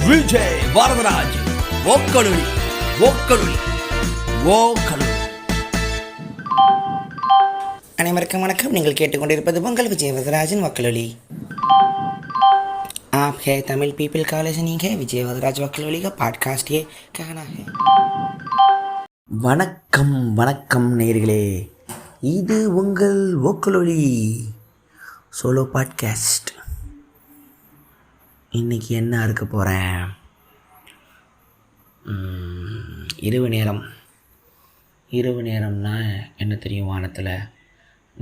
விஜய் வரதராஜ் ஓக்கலுளி ஓக்கலுளி ஓக்கலுளி. அனைவருக்கும் வணக்கம். நீங்கள் கேட்டுக்கொண்டிருப்பது உங்கள் விஜய் வரதராஜின் वक्लुली। आप है तमिल पीपल का लिसनिंग है विजय वरदराज वक्लुली का पॉडकास्ट ये कहना है। வணக்கம் வணக்கம் நேயர்களே, இது உங்கள் ஓக்கலுளி சோலோ பாட்காஸ்ட். இன்றைக்கி என்ன இருக்க போகிறேன்? இரவு நேரம்னா என்ன தெரியும்? வானத்தில்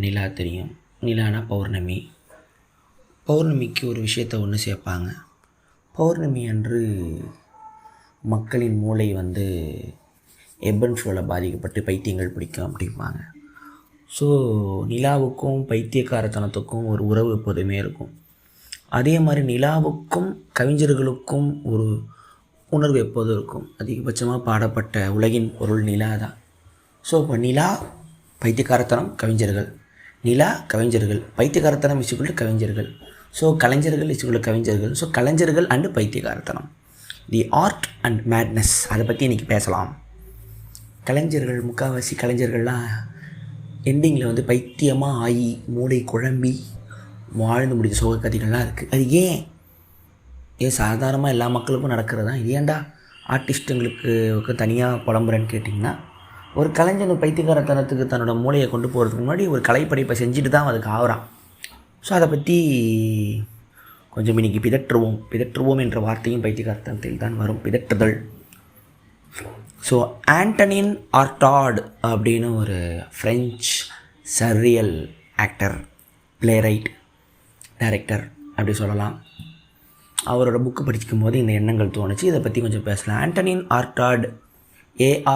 நிலா தெரியும். நிலானா பௌர்ணமி. பௌர்ணமிக்கு ஒரு விஷயத்தை ஒன்று சேர்ப்பாங்க. பௌர்ணமி அன்று மக்களின் மூளை எப்பன் ஃப்ளோவில் பாதிக்கப்பட்டு பைத்தியங்கள் பிடிக்கும் அப்படிம்பாங்க. ஸோ நிலாவுக்கும் பைத்தியக்காரத்தனத்துக்கும் ஒரு உறவு எப்போதுமே இருக்கும். அதே மாதிரி நிலாவுக்கும் கவிஞர்களுக்கும் ஒரு உணர்வு எப்போதும் இருக்கும். அதிகபட்சமாக பாடப்பட்ட உலகின் பொருள் நிலா தான். ஸோ இப்போ நிலா பைத்தியக்காரத்தனம் கவிஞர்கள், நிலா கவிஞர்கள், பைத்தியக்காரத்தனம் இசுக்குள்ள கவிஞர்கள், ஸோ கலைஞர்கள் இசுக்குள்ள கவிஞர்கள், ஸோ கலைஞர்கள் அண்டு பைத்தியக்காரத்தனம், தி ஆர்ட் அண்ட் மேட்னஸ், அதை பற்றி இன்றைக்கி பேசலாம். கலைஞர்கள், முக்கால்வாசி கலைஞர்கள்லாம் எண்டிங்கில் பைத்தியமாக ஆகி மூளை குழம்பி வாழ்ந்து முடிஞ்ச சோக கதைகள்லாம் இருக்குது. அது ஏன் சாதாரணமாக எல்லா மக்களுக்கும் நடக்கிறது தான். இது ஏன்டா ஆர்டிஸ்ட்டுங்களுக்கு தனியாக புலம்புறேன்னு கேட்டிங்கன்னா, ஒரு கலைஞன் பைத்தியக்காரத்தனத்துக்கு தன்னோட மூளையை கொண்டு போகிறதுக்கு முன்னாடி ஒரு கலைப்படைப்பை செஞ்சுட்டு தான் அதுக்கு ஆகிறான். ஸோ அதை பற்றி கொஞ்சம் இன்றைக்கி பிதற்றுவோம் என்ற வார்த்தையும் பைத்தியக்காரத்தனத்தில் தான் வரும், பிதற்றுதல். ஸோ ஆண்டனின் ஆர்டாட் அப்படின்னு ஒரு French surreal actor, playwright, director அப்படி சொல்லலாம். அவரோட புக்கு படிக்கும் போது இந்த எண்ணங்கள் தோணுச்சு. இதை பற்றி கொஞ்சம் பேசலாம். ஆண்டனின் ஆர்டாட்,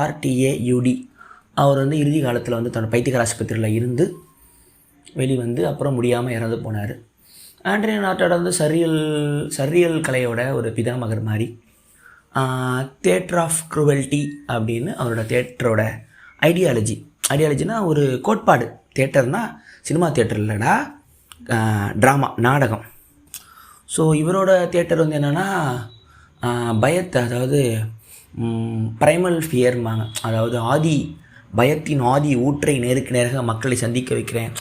ARTAUD, அவர் இறுதி காலத்தில் தன்னோட பைத்தியக்கார ஆஸ்பத்திரியில் இருந்து வெளிவந்து அப்புறம் முடியாமல் இறந்து போனார். ஆண்டனின் ஆர்டாட் சர்ரியல் கலையோட ஒரு பிதாமகர் மாதிரி. தியேட்டர் ஆஃப் க்ரூவல்ட்டி அப்படின்னு அவரோட தியேட்டரோட ஐடியாலஜினா ஒரு கோட்பாடு. தியேட்டர்னால் சினிமா தியேட்டர் இல்லைடா, ட்ராமா, நாடகம். ஸோ இவரோட தியேட்டர் என்னென்னா பயத்தை, அதாவது ப்ரைமல் ஃபியர்மாங்க, அதாவது பயத்தின் ஊற்றை நேருக்கு நேராக மக்களை சந்திக்க வைக்கிறேன்.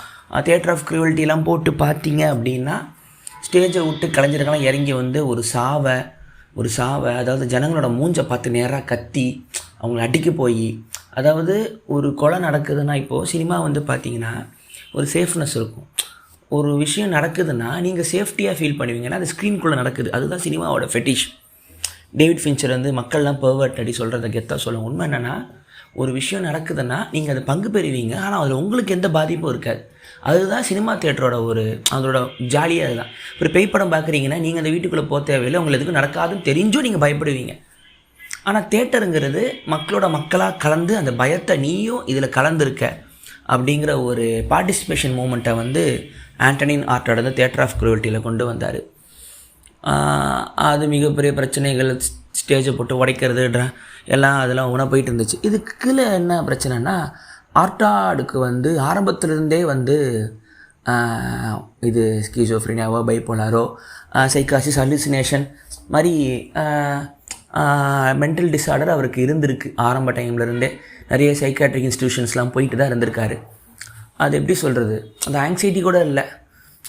தியேட்டர் ஆஃப் க்ரூவல்ட்டிலாம் போட்டு பார்த்தீங்க அப்படின்னா ஸ்டேஜை விட்டு கலைஞர்கள்லாம் இறங்கி ஒரு சாவை அதாவது ஜனங்களோட மூஞ்சை பார்த்து நேராக கத்தி அவங்கள அடிக்க போய், அதாவது ஒரு கொலை நடக்குதுன்னா, இப்போது சினிமா பார்த்தீங்கன்னா ஒரு சேஃப்னஸ் இருக்கும். ஒரு விஷயம் நடக்குதுன்னா நீங்கள் சேஃப்டியாக ஃபீல் பண்ணுவீங்கன்னா அது ஸ்க்ரீனுக்குள்ளே நடக்குது. அதுதான் சினிமாவோட ஃபெட்டிஷ். டேவிட் ஃபின்ச்சர் மக்கள்லாம் பெர்வர்ட் அடி சொல்கிறத கெத்தாக சொல்லுவாங்க. உண்மை என்னென்னா, ஒரு விஷயம் நடக்குதுன்னா நீங்கள் அதை பங்கு பெறுவீங்க, ஆனால் அதில் உங்களுக்கு எந்த பாதிப்பும் இருக்காது. அதுதான் சினிமா தியேட்டரோட அதோட ஜாலியாக. அதுதான். ஒரு பேய் படம் பார்க்குறீங்கன்னா நீங்கள் அந்த வீட்டுக்குள்ளே போக தேவையில்லை, உங்களுக்கு எதுக்கும் நடக்காதுன்னு தெரிஞ்சும் நீங்கள் பயப்படுவீங்க. ஆனால் தியேட்டருங்கிறது மக்களாக கலந்து அந்த பயத்தை நீயும் இதில் கலந்துருக்க அப்படிங்கிற ஒரு பார்ட்டிசிபேஷன் மூமெண்ட்டை ஆண்டனின் ஆர்டாட் தியேட்டர் ஆஃப் க்ரூவல்ட்டியில் கொண்டு வந்தார். அது மிகப்பெரிய பிரச்சனைகள், ஸ்டேஜை போட்டு உடைக்கிறது எல்லாம் அதெல்லாம் உணவு போயிட்டு இருந்துச்சு. இதுக்குள்ள என்ன பிரச்சனைனா, ஆர்டாடுக்கு ஆரம்பத்திலிருந்தே இது ஸ்கீசோஃப்ரினியாவோ பைப்போலாரோ சைக்காசிஸ் ஹலுசினேஷன் மாதிரி மென்டல் டிஸார்டர் அவருக்கு இருந்திருக்கு. ஆரம்ப டைம்லேருந்தே நிறைய சைக்காட்ரிக் இன்ஸ்டிடியூஷன்ஸ்லாம் போயிட்டு தான் இருந்திருக்காரு. அது எப்படி சொல்கிறது, அந்த ஆங்ஸைட்டி கூட இல்லை.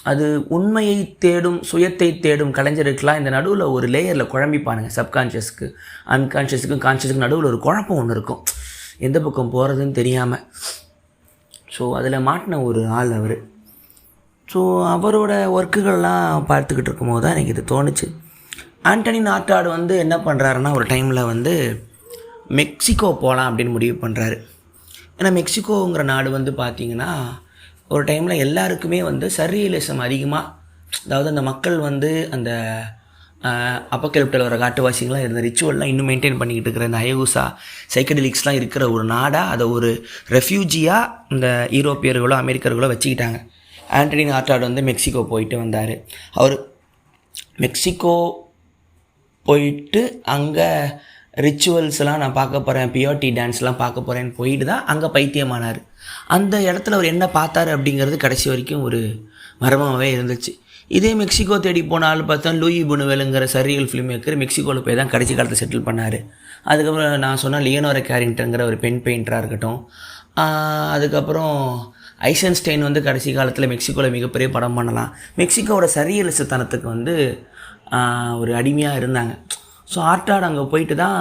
அது உண்மையை தேடும், சுயத்தை தேடும் கலைஞருக்கெலாம் இந்த நடுவில் ஒரு லேயரில் குழம்பிப்பானுங்க. சப்கான்ஷியஸுக்கு அன்கான்ஷியஸுக்கும் கான்ஷியஸுக்கும் நடுவில் ஒரு குழப்பம் ஒன்று இருக்கும், எந்த பக்கம் போகிறதுன்னு தெரியாமல். ஸோ அதில் மாட்டின ஒரு ஆள் அவர். ஸோ அவரோட ஒர்க்குகள்லாம் பார்த்துக்கிட்டு இருக்கும்போது தான் எனக்கு இது தோணுச்சு. ஆண்டனின் ஆர்டாட் என்ன பண்ணுறாருன்னா, ஒரு டைமில் மெக்சிகோ போகலாம் அப்படின்னு முடிவு பண்ணுறாரு. ஏன்னா மெக்சிகோங்கிற நாடு பார்த்திங்கன்னா ஒரு டைமில் எல்லாருக்குமே சர்ரியலிசம் அதிகமாக, அதாவது அந்த மக்கள் அந்த அப்போகலிப்டில் வர காட்டுவாசிகளாம் இருந்த ரிச்சுவல்லாம் இன்னும் மெயின்டைன் பண்ணிக்கிட்டு இருக்கிற இந்த அயகுசா சைக்கடெலிக்ஸ்லாம் இருக்கிற ஒரு நாடாக, அதை ஒரு ரெஃப்யூஜியாக இந்த யூரோப்பியர்களோ அமெரிக்கர்களோ வச்சுக்கிட்டாங்க. ஆண்டனின் ஆர்டாட் மெக்சிகோ போயிட்டு வந்தார். அவர் மெக்சிகோ போயிட்டு அங்கே ரிச்சுவல்ஸ்லாம் நான் பார்க்க போகிறேன், பியோட்டி டான்ஸ்லாம் பார்க்க போகிறேன்னு போயிட்டு தான் அங்கே பைத்தியமானார். அந்த இடத்துல அவர் என்ன பார்த்தாரு அப்படிங்கிறது கடைசி வரைக்கும் ஒரு மர்மமாகவே இருந்துச்சு. இதே மெக்சிகோ தேடி போன ஆள் பார்த்தா லூயி புனுவெலுங்கிற சரியல் ஃபிலிம் மேக்கர் மெக்சிகோவில் போய் தான் கடைசி காலத்தை செட்டில் பண்ணார். அதுக்கப்புறம் நான் சொன்ன லியோனோரோ கேரிங்டன்கிற ஒரு பெண் பெயிண்டராக இருக்கட்டும், அதுக்கப்புறம் ஐசன்ஸ்டைன் வந்து கடைசி காலத்தில் மெக்சிகோவில் மிகப்பெரிய படம் பண்ணலாம். மெக்சிகோவோட சரியலிசத்தனத்துக்கு வந்து ஒரு அடிமையாக இருந்தாங்க. ஸோ ஆர்டாட் அங்கே போயிட்டு தான்,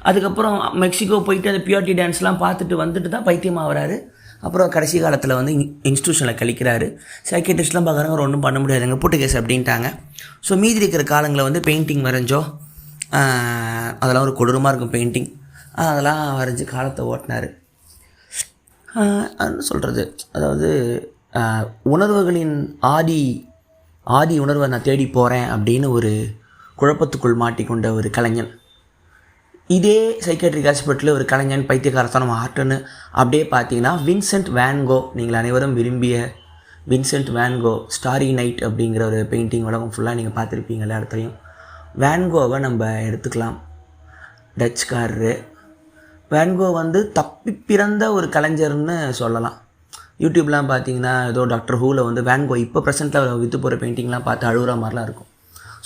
அதுக்கப்புறம் மெக்சிகோ போயிட்டு அந்த பியூரிட்டி டான்ஸ்லாம் பார்த்துட்டு வந்துட்டு தான் பைத்தியமாக வராரு. அப்புறம் கடைசி காலத்தில் வந்து இன்ஸ்டியூஷனில் கழிக்கிறாரு. சைக்கேட்ரிஸ்ட்லாம் பார்க்குறாங்க, ஒன்றும் பண்ண முடியாதுங்க, போட்டு கேஸ் அப்படின்ட்டாங்க. ஸோ மீதி இருக்கிற காலங்களில் வந்து பெயிண்டிங் வரைஞ்சோ, அதெல்லாம் ஒரு கொடூரமாக இருக்கும் பெயிண்டிங், அதெல்லாம் வரைஞ்சி காலத்தை ஓட்டினார். என்ன சொல்கிறது, அதாவது உணர்வுகளின் ஆதி உணர்வை நான் தேடி போகிறேன் அப்படின்னு ஒரு குழப்பத்துக்குள் மாட்டிக்கொண்ட ஒரு கலைஞன். இதே சைக்கேட்ரிக் ஹாஸ்பிட்டலில் ஒரு கலைஞன் பைத்தியகாரத்தனம் ஆர்ட்டுன்னு அப்படியே பார்த்தீங்கன்னா வின்சென்ட் வேன்கோ, நீங்கள் அனைவரும் விரும்பிய வின்சென்ட் வேன்கோ ஸ்டாரி நைட் அப்படிங்கிற ஒரு பெயிண்டிங் உலகம் ஃபுல்லாக நீங்கள் பார்த்துருப்பீங்க எல்லா இடத்துலையும். வேன்கோவை நம்ம எடுத்துக்கலாம். டச்சுக்காரரு வேன்கோ வந்து தப்பி பிறந்த ஒரு கலைஞர்னு சொல்லலாம். யூடியூப்லாம் பார்த்தீங்கன்னா ஏதோ டாக்டர் ஹூவில் வந்து வேன்கோ இப்போ ப்ரெசென்ட்டில் விற்று போகிற பெயிண்டிங்லாம் பார்த்து அழுகிற மாதிரிலாம் இருக்கும்.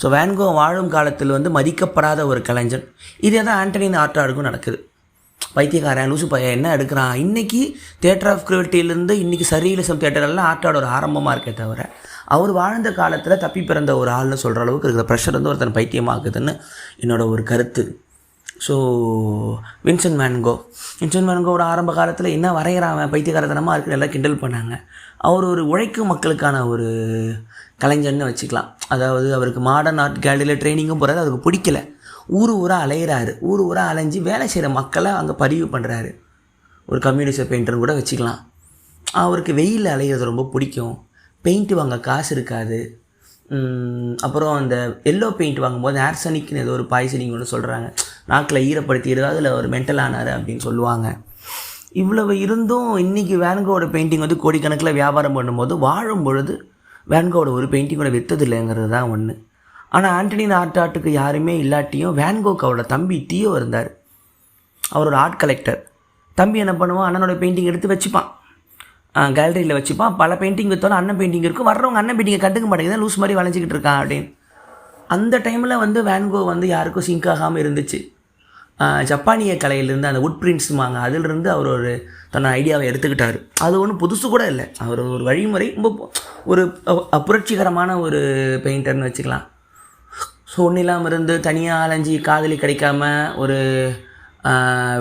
ஸோ வேன்கோ வாழும் காலத்தில் வந்து மதிக்கப்படாத ஒரு கலைஞன். இதே தான் ஆண்டனின் ஆர்டாடுக்கும் நடக்குது. பைத்தியக்காரன் லூசு பையன் என்ன எடுக்கிறான். இன்றைக்கி தியேட்டர் ஆஃப் கிரியேட்டிவ்லேருந்து இன்றைக்கி சரியலிசம் தியேட்டரெல்லாம் ஆர்டாட் ஒரு ஆரம்பமாக இருக்கே தவிர, அவர் வாழ்ந்த காலத்தில் தப்பி பிறந்த ஒரு ஆள்னு சொல்கிற அளவுக்கு இருக்கிற ப்ரெஷர் வந்து ஒருத்தன் பைத்தியமாக்குதுன்னு என்னோடய ஒரு கருத்து. ஸோ வின்சென்ட் வேன்கோவோட ஆரம்ப காலத்தில் என்ன வரைகிறான் பைத்தியகாரத்தனமாக இருக்குன்னு எல்லாம் கிண்டல் பண்ணாங்க. அவர் ஒரு உழைக்கும் மக்களுக்கான ஒரு கலைஞர்னு வச்சுக்கலாம். அதாவது அவருக்கு மாடர்ன் ஆர்ட் கேலரியில் ட்ரைனிங்கும் போகிறாரு, அவருக்கு பிடிக்கல, ஊராக அலையிறாரு. ஊராக அலைஞ்சி வேலை செய்கிற மக்களை அங்கே பதிவு பண்ணுறாரு. ஒரு கம்யூனிஸ்ட் பெயிண்டர்னு கூட வச்சுக்கலாம். அவருக்கு வெயில் அலையிறது ரொம்ப பிடிக்கும். பெயிண்ட்டு வாங்க காசு இருக்காது. அப்புறம் அந்த எல்லோ பெயிண்ட் வாங்கும்போது ஆர்சனிக்னு ஏதோ ஒரு பாய்சனிங் ஒன்று சொல்கிறாங்க, நாக்கில் ஈரப்படுத்திடுது, அதில் ஒரு மென்டல் ஆனார் அப்படின்னு சொல்லுவாங்க. இவ்வளவு இருந்தும் இன்றைக்கி வேன்கோவோட பெயிண்டிங் வந்து கோடிக்கணக்கில் வியாபாரம் பண்ணும்போது வாழும் பொழுது வேன்கோவோட ஒரு பெயிண்டிங்கோட விற்றதில்லைங்கிறது தான் ஒன்று. ஆனால் ஆண்டனின் ஆர்டாட்டுக்கு யாருமே இல்லாட்டியும் வேன்கோக்கு அவரோட தம்பி தியோ இருந்தார். அவரோட ஆர்ட் கலெக்டர். தம்பி என்ன பண்ணுவான், அண்ணனோட பெயிண்டிங் எடுத்து வச்சுப்பான், கேலரியில் வச்சுப்பான். பல பெயிண்டிங் விற்றோன்னா அண்ணன் பெயிண்டிங் இருக்கும், வர்றவங்க அண்ணன் பெயிண்டிங்கை கண்டுக்க மாட்டேங்குது, லூஸ் மாதிரி வளைஞ்சிக்கிட்டு இருக்கான் அப்படின்னு. அந்த டைமில் வந்து வேன்கோ வந்து யாருக்கும் சிங்க் ஆகாமல் இருந்துச்சு. ஜப்பானிய கலையிலேருந்து அந்த உட் பிரிண்ட்ஸுமாங்க, அதிலிருந்து அவர் ஒரு தன் ஐடியாவை எடுத்துக்கிட்டார். அது ஒன்றும் புதுசு கூட இல்லை, அவர் ஒரு வழிமுறை, ரொம்ப ஒரு புரட்சிகரமான ஒரு பெயிண்டர்னு வச்சுக்கலாம். ஸோ ஒன்றும் இல்லாமல் இருந்து தனியாக அலைஞ்சி காதலி கிடைக்காம ஒரு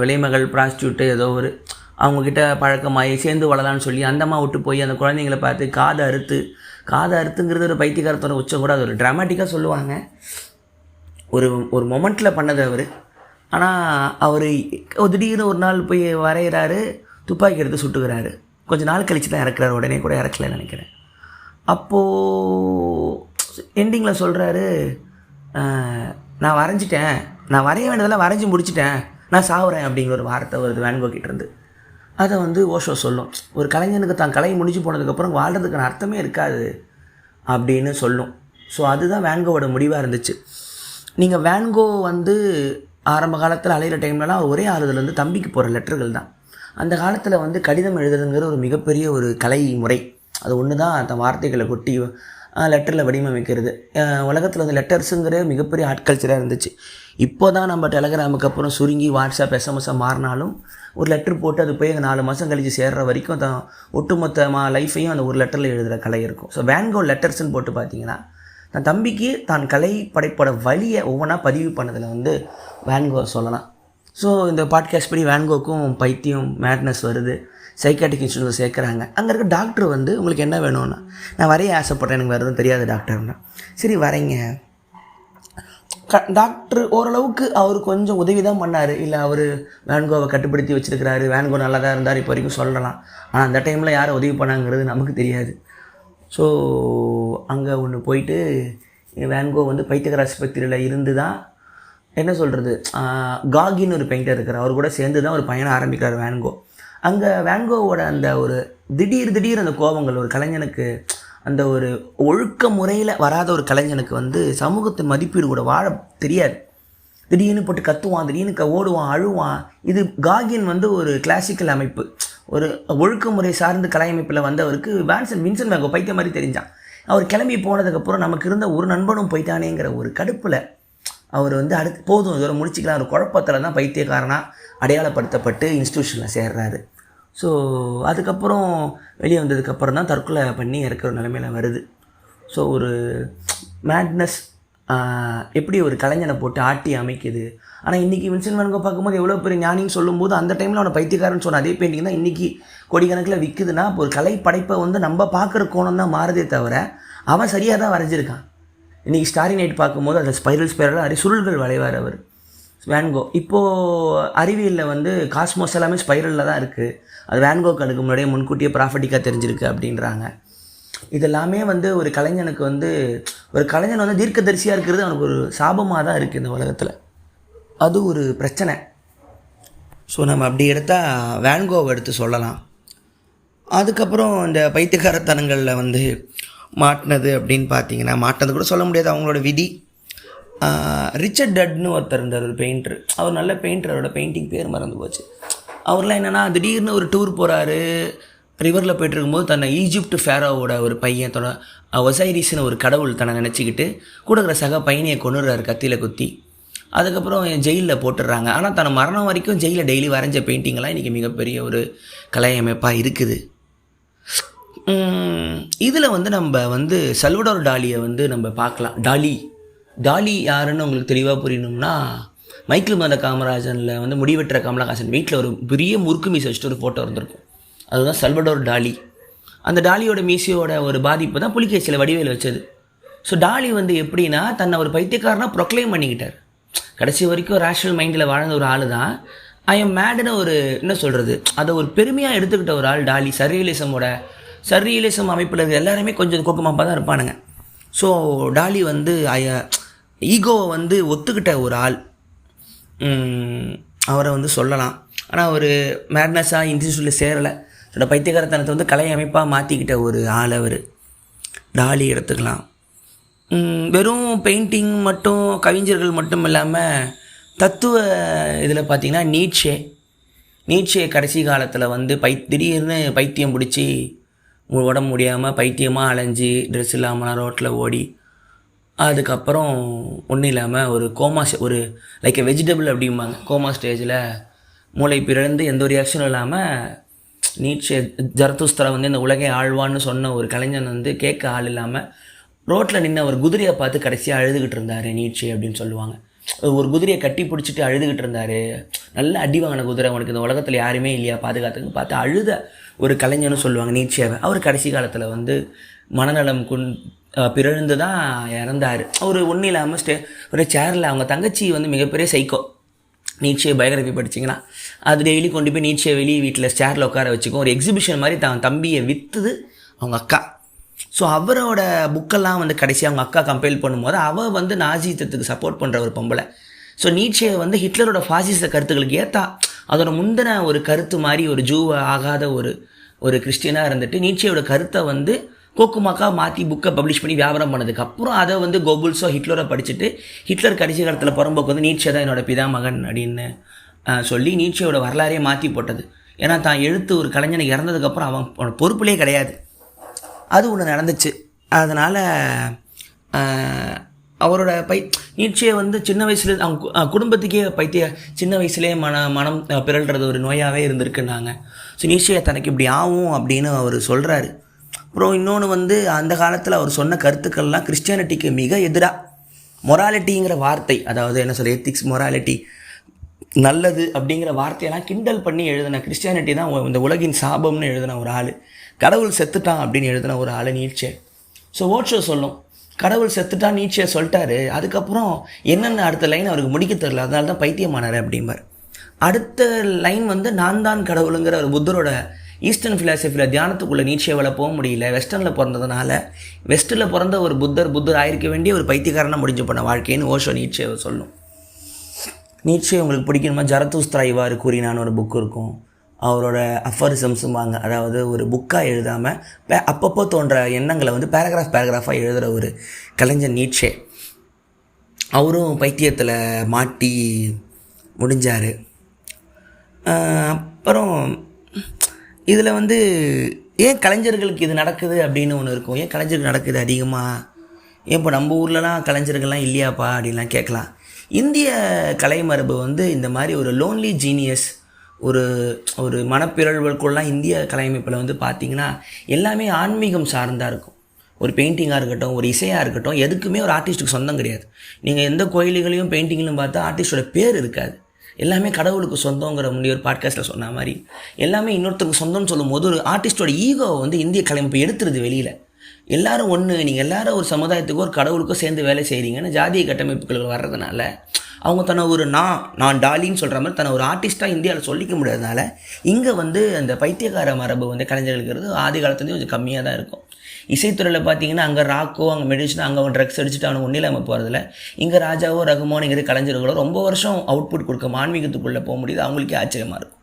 விலைமகள் ப்ராஸ்டியூட்டு ஏதோ ஒரு அவங்கக்கிட்ட பழக்கமாகி சேர்ந்து வளலான்னு சொல்லி அந்தம்மா விட்டு போய் அந்த குழந்தைங்களை பார்த்து காதை அறுத்துங்கிறது ஒரு பைத்தியகாரத்தோட உச்சம் கூட, அது ஒரு ட்ராமாட்டிக்காக சொல்லுவாங்க. ஒரு மொமெண்ட்டில் பண்ணது அவர். ஆனால் அவர் திடீர்னு ஒரு நாள் போய் வரைகிறாரு, துப்பாக்கி எடுத்து சுட்டுக்கிறாரு. கொஞ்சம் நாள் கழித்து தான் இறக்குறாரு, உடனே கூட இறக்கலன்னு நினைக்கிறேன். அப்போது எண்டிங்கில் சொல்கிறாரு, நான் வரைஞ்சிட்டேன், நான் வரைய வேண்டியதெல்லாம் வரைஞ்சி முடிச்சிட்டேன், நான் சாவுறேன் அப்படிங்கிற ஒரு வார்த்தை வருது வேன்கோ கிட்டேருந்து. அதை வந்து ஓஷோ சொல்லும், ஒரு கலைஞனுக்கு தான் கலை முடிஞ்சு போனதுக்கப்புறம் வாழ்கிறதுக்கான அர்த்தமே இருக்காது அப்படின்னு சொல்லும். ஸோ அதுதான் வேன்கோவோட முடிவாக இருந்துச்சு. நீங்கள் வேன்கோ வந்து ஆரம்ப காலத்தில் அலையிற டைம்லலாம் ஒரே ஆறுதலேருந்து தம்பிக்கு போகிற லெட்டர்கள் தான். அந்த காலத்தில் வந்து கடிதம் எழுதுறதுங்கிற ஒரு மிகப்பெரிய ஒரு கலை முறை. அது ஒன்று தான் அந்த வார்த்தைகளை கொட்டி லெட்டரில் வடிவமைக்கிறது. உலகத்தில் வந்து லெட்டர்ஸுங்கிற மிகப்பெரிய ஆர்ட் கல்ச்சராக இருந்துச்சு. இப்போ தான் நம்ம டெலகிராமுக்கு அப்புறம் சுருங்கி வாட்ஸ்அப் எஸ்எம்எஸ்ஸாக மாறினாலும் ஒரு லெட்டர் போட்டு அது போய் 4 மாதம் கழித்து சேர்கிற வரைக்கும் தான் ஒட்டுமொத்தமாக லைஃப்பையும் அந்த ஒரு லெட்டரில் எழுதுகிற கலை இருக்கும். ஸோ வேன்கோ லெட்டர்ஸ்ன்னு போட்டு பார்த்தீங்கன்னா தன் தம்பிக்கு தான் கலை படைப்போட வழியை ஒவ்வொன்றா பதிவு பண்ணதில் வந்து வேன்கோ சொல்லலாம். ஸோ இந்த பாட்காஸ்ட் படி வேன்கோக்கும் பைத்தியம் மேட்னஸ் வருது, சைக்காட்டிக் இன்ஸ்டியூட்டில் சேர்க்குறாங்க. அங்கே இருக்க டாக்டர் வந்து உங்களுக்கு என்ன வேணும்னா, நான் வரைய ஆசைப்பட்றேன், எனக்கு வேறு எதுவும் தெரியாது டாக்டர்னா. சரி வரைங்க. டாக்டர் ஓரளவுக்கு அவர் கொஞ்சம் உதவி தான் பண்ணார், இல்லை அவர் வேன்கோவை கட்டுப்படுத்தி வச்சுருக்கிறாரு, வேன்கோ நல்லா தான் இருந்தார் இப்போ வரைக்கும் சொல்லலாம். ஆனால் அந்த டைமில் யார் உதவி பண்ணாங்கிறது நமக்கு தெரியாது. ஸோ அங்கே ஒன்று போயிட்டு வேன்கோ வந்து பைத்தியகார ஆஸ்பத்திரியில் இருந்து தான் என்ன சொல்கிறது, காகின்னு ஒரு பெயிண்டர் இருக்கிறார், அவர் கூட சேர்ந்து தான் ஒரு பயணம் ஆரம்பிக்கிறார் வேன்கோ. அங்கே வேன்கோவோட அந்த ஒரு திடீர் அந்த கோபங்கள் ஒரு கலைஞனுக்கு, அந்த ஒரு ஒழுக்க முறையில் வராத ஒரு கலைஞனுக்கு வந்து சமூகத்தின் மதிப்பீடு கூட வாழ தெரியாது. திடீர்னு போட்டு கத்துவான், திடீர்னு ஓடுவான், அழுவான். இது காகின் வந்து ஒரு கிளாசிக்கல் அமைப்பு, ஒரு ஒழுக்க முறை சார்ந்த கலை அமைப்பில் வந்தவருக்கு வின்சென்ட் வேன்கோ பைத்திய மாதிரி தெரிஞ்சான். அவர் கிளம்பி போனதுக்கப்புறம் நமக்கு இருந்த ஒரு நண்பனும் போயிட்டானேங்கிற ஒரு கடுப்பில் அவர் வந்து அடுத்து போதும் இதோட முடிச்சிக்கலாம் ஒரு குழப்பத்தில் தான் பைத்தியக்காரனாக அடையாளப்படுத்தப்பட்டு இன்ஸ்டியூஷனில் சேர்றாரு. ஸோ அதுக்கப்புறம் வெளியே வந்ததுக்கப்புறம் தான் தற்கொலை பண்ணி இறக்குற நிலைமையில் வருது. ஸோ ஒரு மேட்னஸ் எப்படி ஒரு கலைஞனை போட்டு ஆட்டி அமைக்குது. ஆனால் இன்றைக்கி வின்சென்ட் வேன் கோ பார்க்கும்போது எவ்வளோ பெரிய ஞானின்னு சொல்லும்போது அந்த டைமில் அவனை பைத்தியக்காரன்னு சொன்ன அதே பெயிண்டிங் தான் இன்றைக்கி கோடிக்கணக்கில் விற்குதுன்னா இப்போ ஒரு கலை படைப்பை வந்து நம்ம பார்க்குற கோணம் தான் மாறுதே தவிர அவன் சரியாக தான் வரைஞ்சிருக்கான். இன்றைக்கி ஸ்டாரி நைட் பார்க்கும்போது அதில் ஸ்பைரலாக சுருள்கள் வளைவார் அவர் வேன்கோ. இப்போது அறிவியலில் வந்து காஸ்மோஸ் எல்லாமே ஸ்பைரலில் தான் இருக்குது. அது வேன்கோக்கு அதுக்கு முன்னாடியே முன்கூட்டியே ப்ராஃபிட்டிக்காக தெரிஞ்சிருக்கு அப்படின்றாங்க. இதெல்லாமே வந்து ஒரு கலைஞனுக்கு வந்து ஒரு கலைஞன் வந்து தீர்க்கதரிசியாக இருக்கிறது அவனுக்கு ஒரு சாபமாக தான் இருக்குது இந்த உலகத்தில். அது ஒரு பிரச்சனை. ஸோ நம்ம அப்படி எடுத்தால் வேன்கோவை எடுத்து சொல்லலாம். அதுக்கப்புறம் இந்த பைத்தியக்காரத்தனங்களில் வந்து மாட்டினது அப்படின்னு பார்த்தீங்கன்னா மாட்டினது கூட சொல்ல முடியாது, அவங்களோட விதி. ரிச்சர்ட் டட்னு ஒருத்தர் இருந்தார், ஒரு பெயிண்டர். அவர் நல்ல பெயிண்டர், அவரோட பெயிண்டிங் பேர் மறந்து போச்சு. அவர்லாம் என்னென்னா திடீர்னு ஒரு டூர் போகிறாரு, ரிவரில் போய்ட்டு இருக்கும்போது தன்னை ஈஜிப்ட் ஃபேரோவோட ஒரு பையன் ஒசைரிஸ்னு ஒரு கடவுள் தன்னை நினச்சிக்கிட்டு கூட இருக்கிற சக பையனையை கொண்டுறாரு கத்தியில் குத்தி. அதுக்கப்புறம் ஜெயிலில் போட்டுடுறாங்க. ஆனால் தன் மரணம் வரைக்கும் ஜெயிலில் டெய்லி வரைஞ்ச பெயிண்டிங்கெல்லாம் இன்றைக்கி மிகப்பெரிய ஒரு கலையமைப்பாக இருக்குது. இதில் வந்து நம்ம வந்து சல்வடோர் டாலியை வந்து நம்ம பார்க்கலாம். டாலி யாருன்னு உங்களுக்கு தெளிவாக புரியணும்னா, மைக்கேல் மத காமராஜனில் வந்து முடிவெட்டுற கமலஹாசன் வீட்டில் ஒரு பெரிய முறுக்கு மீசை வச்சுட்டு ஒரு ஃபோட்டோ இருந்திருக்கும். அதுதான் சல்வடோர் டாலி. அந்த டாலியோட மீசையோட ஒரு பாதிப்பு தான் புலிகேசியில் வடிவேல் வச்சது. ஸோ டாலி வந்து எப்படின்னா தன்னை ஒரு பைத்தியக்காரனாக ப்ரொக்ளைம் பண்ணிக்கிட்டார். கடைசி வரைக்கும் ரேஷனல் மைண்டில் வாழ்ந்த ஒரு ஆள் தான் ஐ எம் மேடுன்னு ஒரு என்ன சொல்கிறது அதை ஒரு பெருமையாக எடுத்துக்கிட்ட ஒரு ஆள் டாலி. சர்ரியலிசம் அமைப்பில் இருக்க எல்லாருமே கொஞ்சம் கோக்கமாக தான் இருப்பானுங்க. ஸோ டாலி வந்து ஈகோவை வந்து ஒத்துக்கிட்ட ஒரு ஆள், அவரை வந்து சொல்லலாம். ஆனால் ஒரு மேட்னஸாக இன்ஸ்டியூட்டில் சேரலை, என்னோடய பைத்தியகாரத்தனத்தை வந்து கலை அமைப்பாக மாற்றிக்கிட்ட ஒரு ஆள் அவர். டாலி எடுத்துக்கலாம். வெறும் பெயிண்டிங் மட்டும் கவிஞர்கள் மட்டும் இல்லாமல் தத்துவ இதில் பார்த்திங்கன்னா நீட்சே கடைசி காலத்தில் வந்து திடீர்னு பைத்தியம் பிடிச்சி உடம்பு முடியாமல் பைத்தியமாக அலைஞ்சி ட்ரெஸ் இல்லாமல் ரோட்டில் ஓடி அதுக்கப்புறம் ஒன்றும் இல்லாமல் ஒரு ஒரு லைக் வெஜிடபிள் அப்படிம்பாங்க, கோமா ஸ்டேஜில் மூளை பிறந்து எந்த ஒரு ரியாக்ஷனும் இல்லாமல் ஜரதுஸ்தரா வந்து இந்த உலகை ஆழ்வான்னு சொன்ன ஒரு கலைஞன் வந்து கேட்க ஆள் இல்லாமல் ரோட்டில் நின்று ஒரு குதிரையை பார்த்து கடைசியாக அழுதுகிட்டு இருந்தார் நீட்சே அப்படின்னு சொல்லுவாங்க. ஒரு குதிரையை கட்டி பிடிச்சிட்டு அழுதுகிட்டு இருந்தார். நல்ல அடி வாங்கின குதிரை, உனக்கு இந்த உலகத்தில் யாருமே இல்லையா பாதுகாத்துக்கு பார்த்து அழுத ஒரு கலைஞன்னு சொல்லுவாங்க நீட்சேவை. அவர் கடைசி காலத்தில் வந்து மனநலம் பிறழ்ந்து தான் இறந்தார். அவர் ஒன்றும் இல்லாமல் ஒரு சேரில் அவங்க தங்கச்சி வந்து மிகப்பெரிய சைக்கோ. நீட்சே பயோகிராஃபி படிச்சிங்கன்னா அது டெய்லி கொண்டு போய் நீட்சே வெளியே வீட்டில் சேரில் உட்கார வச்சுக்கும். ஒரு எக்ஸிபிஷன் மாதிரி தம்பியை விற்றுது அவங்க அக்கா. ஸோ அவரோட புக்கெல்லாம் வந்து கடைசியாக அவங்க அக்கா கம்பேர் பண்ணும்போது அவள் வந்து நாஜிசத்துக்கு சப்போர்ட் பண்ணுற ஒரு பொம்பளை. ஸோ நீட்சே வந்து ஹிட்லரோட ஃபாசிச கருத்துக்களுக்கு ஏற்றா அதோட முந்தின ஒரு கருத்து மாதிரி ஒரு ஜூவை ஆகாத ஒரு கிறிஸ்டியனாக இருந்துட்டு நீட்சேயோட கருத்தை வந்து கோக்குமாக்கா மாற்றி புக்கை பப்ளிஷ் பண்ணி வியாபாரம் பண்ணதுக்கப்புறம் அதை வந்து கோபுல்ஸோ ஹிட்லரை படிச்சுட்டு ஹிட்லர் கடைசி காலத்தில் புறம்போக்கு வந்து நீட்சே தான் என்னோடய பிதாமகன் அப்படின்னு சொல்லி நீட்சேயோட வரலாறையே மாற்றி போட்டது. ஏன்னா தான் எழுத்து ஒரு கலைஞனுக்கு இறந்ததுக்கப்புறம் அவன் பொறுப்புலேயே கிடையாது. அது ஒன்று நடந்துச்சு. அதனால் அவரோட நீட்சே வந்து சின்ன வயசுல அவங்க குடும்பத்துக்கே சின்ன வயசுலேயே மனம் பிறல்றது ஒரு நோயாகவே இருந்திருக்குன்னாங்க. ஸோ நீட்சே தனக்கு இப்படி ஆகும் அப்படின்னு அவர் சொல்கிறாரு. அப்புறம் இன்னொன்று வந்து அந்த காலத்தில் அவர் சொன்ன கருத்துக்கள்லாம் கிறிஸ்டியானிட்டிக்கு மிக எதிராக. மொராலிட்டிங்கிற வார்த்தை, அதாவது என்ன சொல்ல எத்திக்ஸ் மொராலிட்டி நல்லது அப்படிங்கிற வார்த்தையெல்லாம் கிண்டல் பண்ணி எழுதின கிறிஸ்டியானிட்டி தான் இந்த உலகின் சாபம்னு எழுதின ஒரு ஆள். கடவுள் செத்துட்டான் அப்படின்னு எழுதின ஒரு ஆள் நீட்சே. ஸோ ஓட்ஷோ சொல்லும் கடவுள் செத்துட்டான் நீட்சே சொல்லிட்டாரு. அதுக்கப்புறம் என்னென்ன அடுத்த லைன் அவருக்கு முடிக்க தெரில, அதனால தான் பைத்தியமானார் அப்படிம்பார். அடுத்த லைன் வந்து நான் தான் கடவுளுங்கிற ஒரு புத்தரோட ஈஸ்டர்ன் ஃபிலாசபியில் தியானத்துக்குள்ளே நீட்சேவால் போக முடியல. வெஸ்டர்னில் பிறந்ததுனால வெஸ்ட்டில் பிறந்த ஒரு புத்தர் ஆயிருக்க வேண்டிய ஒரு பைத்தியக்காரனாக முடிஞ்சு போன வாழ்க்கைன்னு ஓஷோ நீட்சேவை சொல்லும். நீட்சே உங்களுக்கு பிடிக்கணுமா ஜரதுஸ்தரா இவ்வாறு கூறினான்னு ஒரு புக் இருக்கும். அவரோட அஃபரிசம்ஸும்பாங்க, அதாவது ஒரு புக்காக எழுதாமல் அப்பப்போ தோன்ற எண்ணங்களை வந்து பேராகிராஃபாக எழுதுகிற ஒரு கலைஞர் நீட்சே. அவரும் பைத்தியத்தில் மாட்டி முடிஞ்சார். அப்புறம் இதில் வந்து ஏன் கலைஞர்களுக்கு இது நடக்குது அப்படின்னு ஒன்று இருக்கும். ஏன் கலைஞருக்கு நடக்குது அதிகமாக? ஏன் இப்போ நம்ம ஊர்லலாம் கலைஞர்கள்லாம் இல்லையாப்பா அப்படின்லாம் கேட்கலாம். இந்திய கலைமரபு வந்து இந்த மாதிரி ஒரு லோன்லி ஜீனியஸ், ஒரு ஒரு மனப்பிறழ்வுக்குள்ளலாம் இந்திய கலையமைப்பில் வந்து பார்த்திங்கன்னா எல்லாமே ஆன்மீகம் சார்ந்தாக இருக்கும். ஒரு பெயிண்டிங்காக இருக்கட்டும், ஒரு இசையாக இருக்கட்டும், எதுக்குமே ஒரு ஆர்டிஸ்ட்டுக்கு சொந்தம் கிடையாது. நீங்கள் எந்த கோயில்களையும் பெயிண்டிங்லையும் பார்த்தா ஆர்டிஸ்டோட பேர் இருக்காது. எல்லாமே கடவுளுக்கு சொந்தங்கிற முன்னாடி ஒரு பாட்காஸ்ட்டில் சொன்ன மாதிரி எல்லாமே இன்னொருத்தருக்கு சொந்தம்னு சொல்லும் போது ஒரு ஆர்டிஸ்டோட ஈகோவை வந்து இந்திய கலையமைப்பு எடுத்துருது வெளியில். எல்லோரும் ஒன்று, நீங்கள் எல்லோரும் ஒரு சமுதாயத்துக்கோ ஒரு கடவுளுக்கோ சேர்ந்து வேலை செய்கிறீங்கன்னு ஜாதிய கட்டமைப்புகள் வர்றதுனால அவங்க தன்னை ஒரு நான் டாலின்னு சொல்கிற மாதிரி தன்னை ஒரு ஆர்டிஸ்ட்டாக இந்தியாவில் சொல்லிக்க முடியாதனால இங்கே வந்து அந்த பைத்தியக்கார மரபு வந்து கலைஞர்களுக்கு ஆதி காலத்துலேயும் கொஞ்சம் கம்மியாக தான் இருக்கும். இசைத்துறையில் பார்த்தீங்கன்னா அங்கே ராக்கோ, அங்கே மெடிசனோ, அங்கே அவன் ட்ரக்ஸ் அடிச்சுட்டு அவனுக்கு ஒன்றும் இல்லாமல் போகிறதில்ல. இங்கே ராஜாவோ ரகுமானுங்கிற கலைஞர்களோ ரொம்ப வருஷம் அவுட்புட் கொடுக்க ஆன்மீகத்துக்குள்ளே போக முடியுது. அவங்களுக்கே ஆச்சரியமாக இருக்கும்.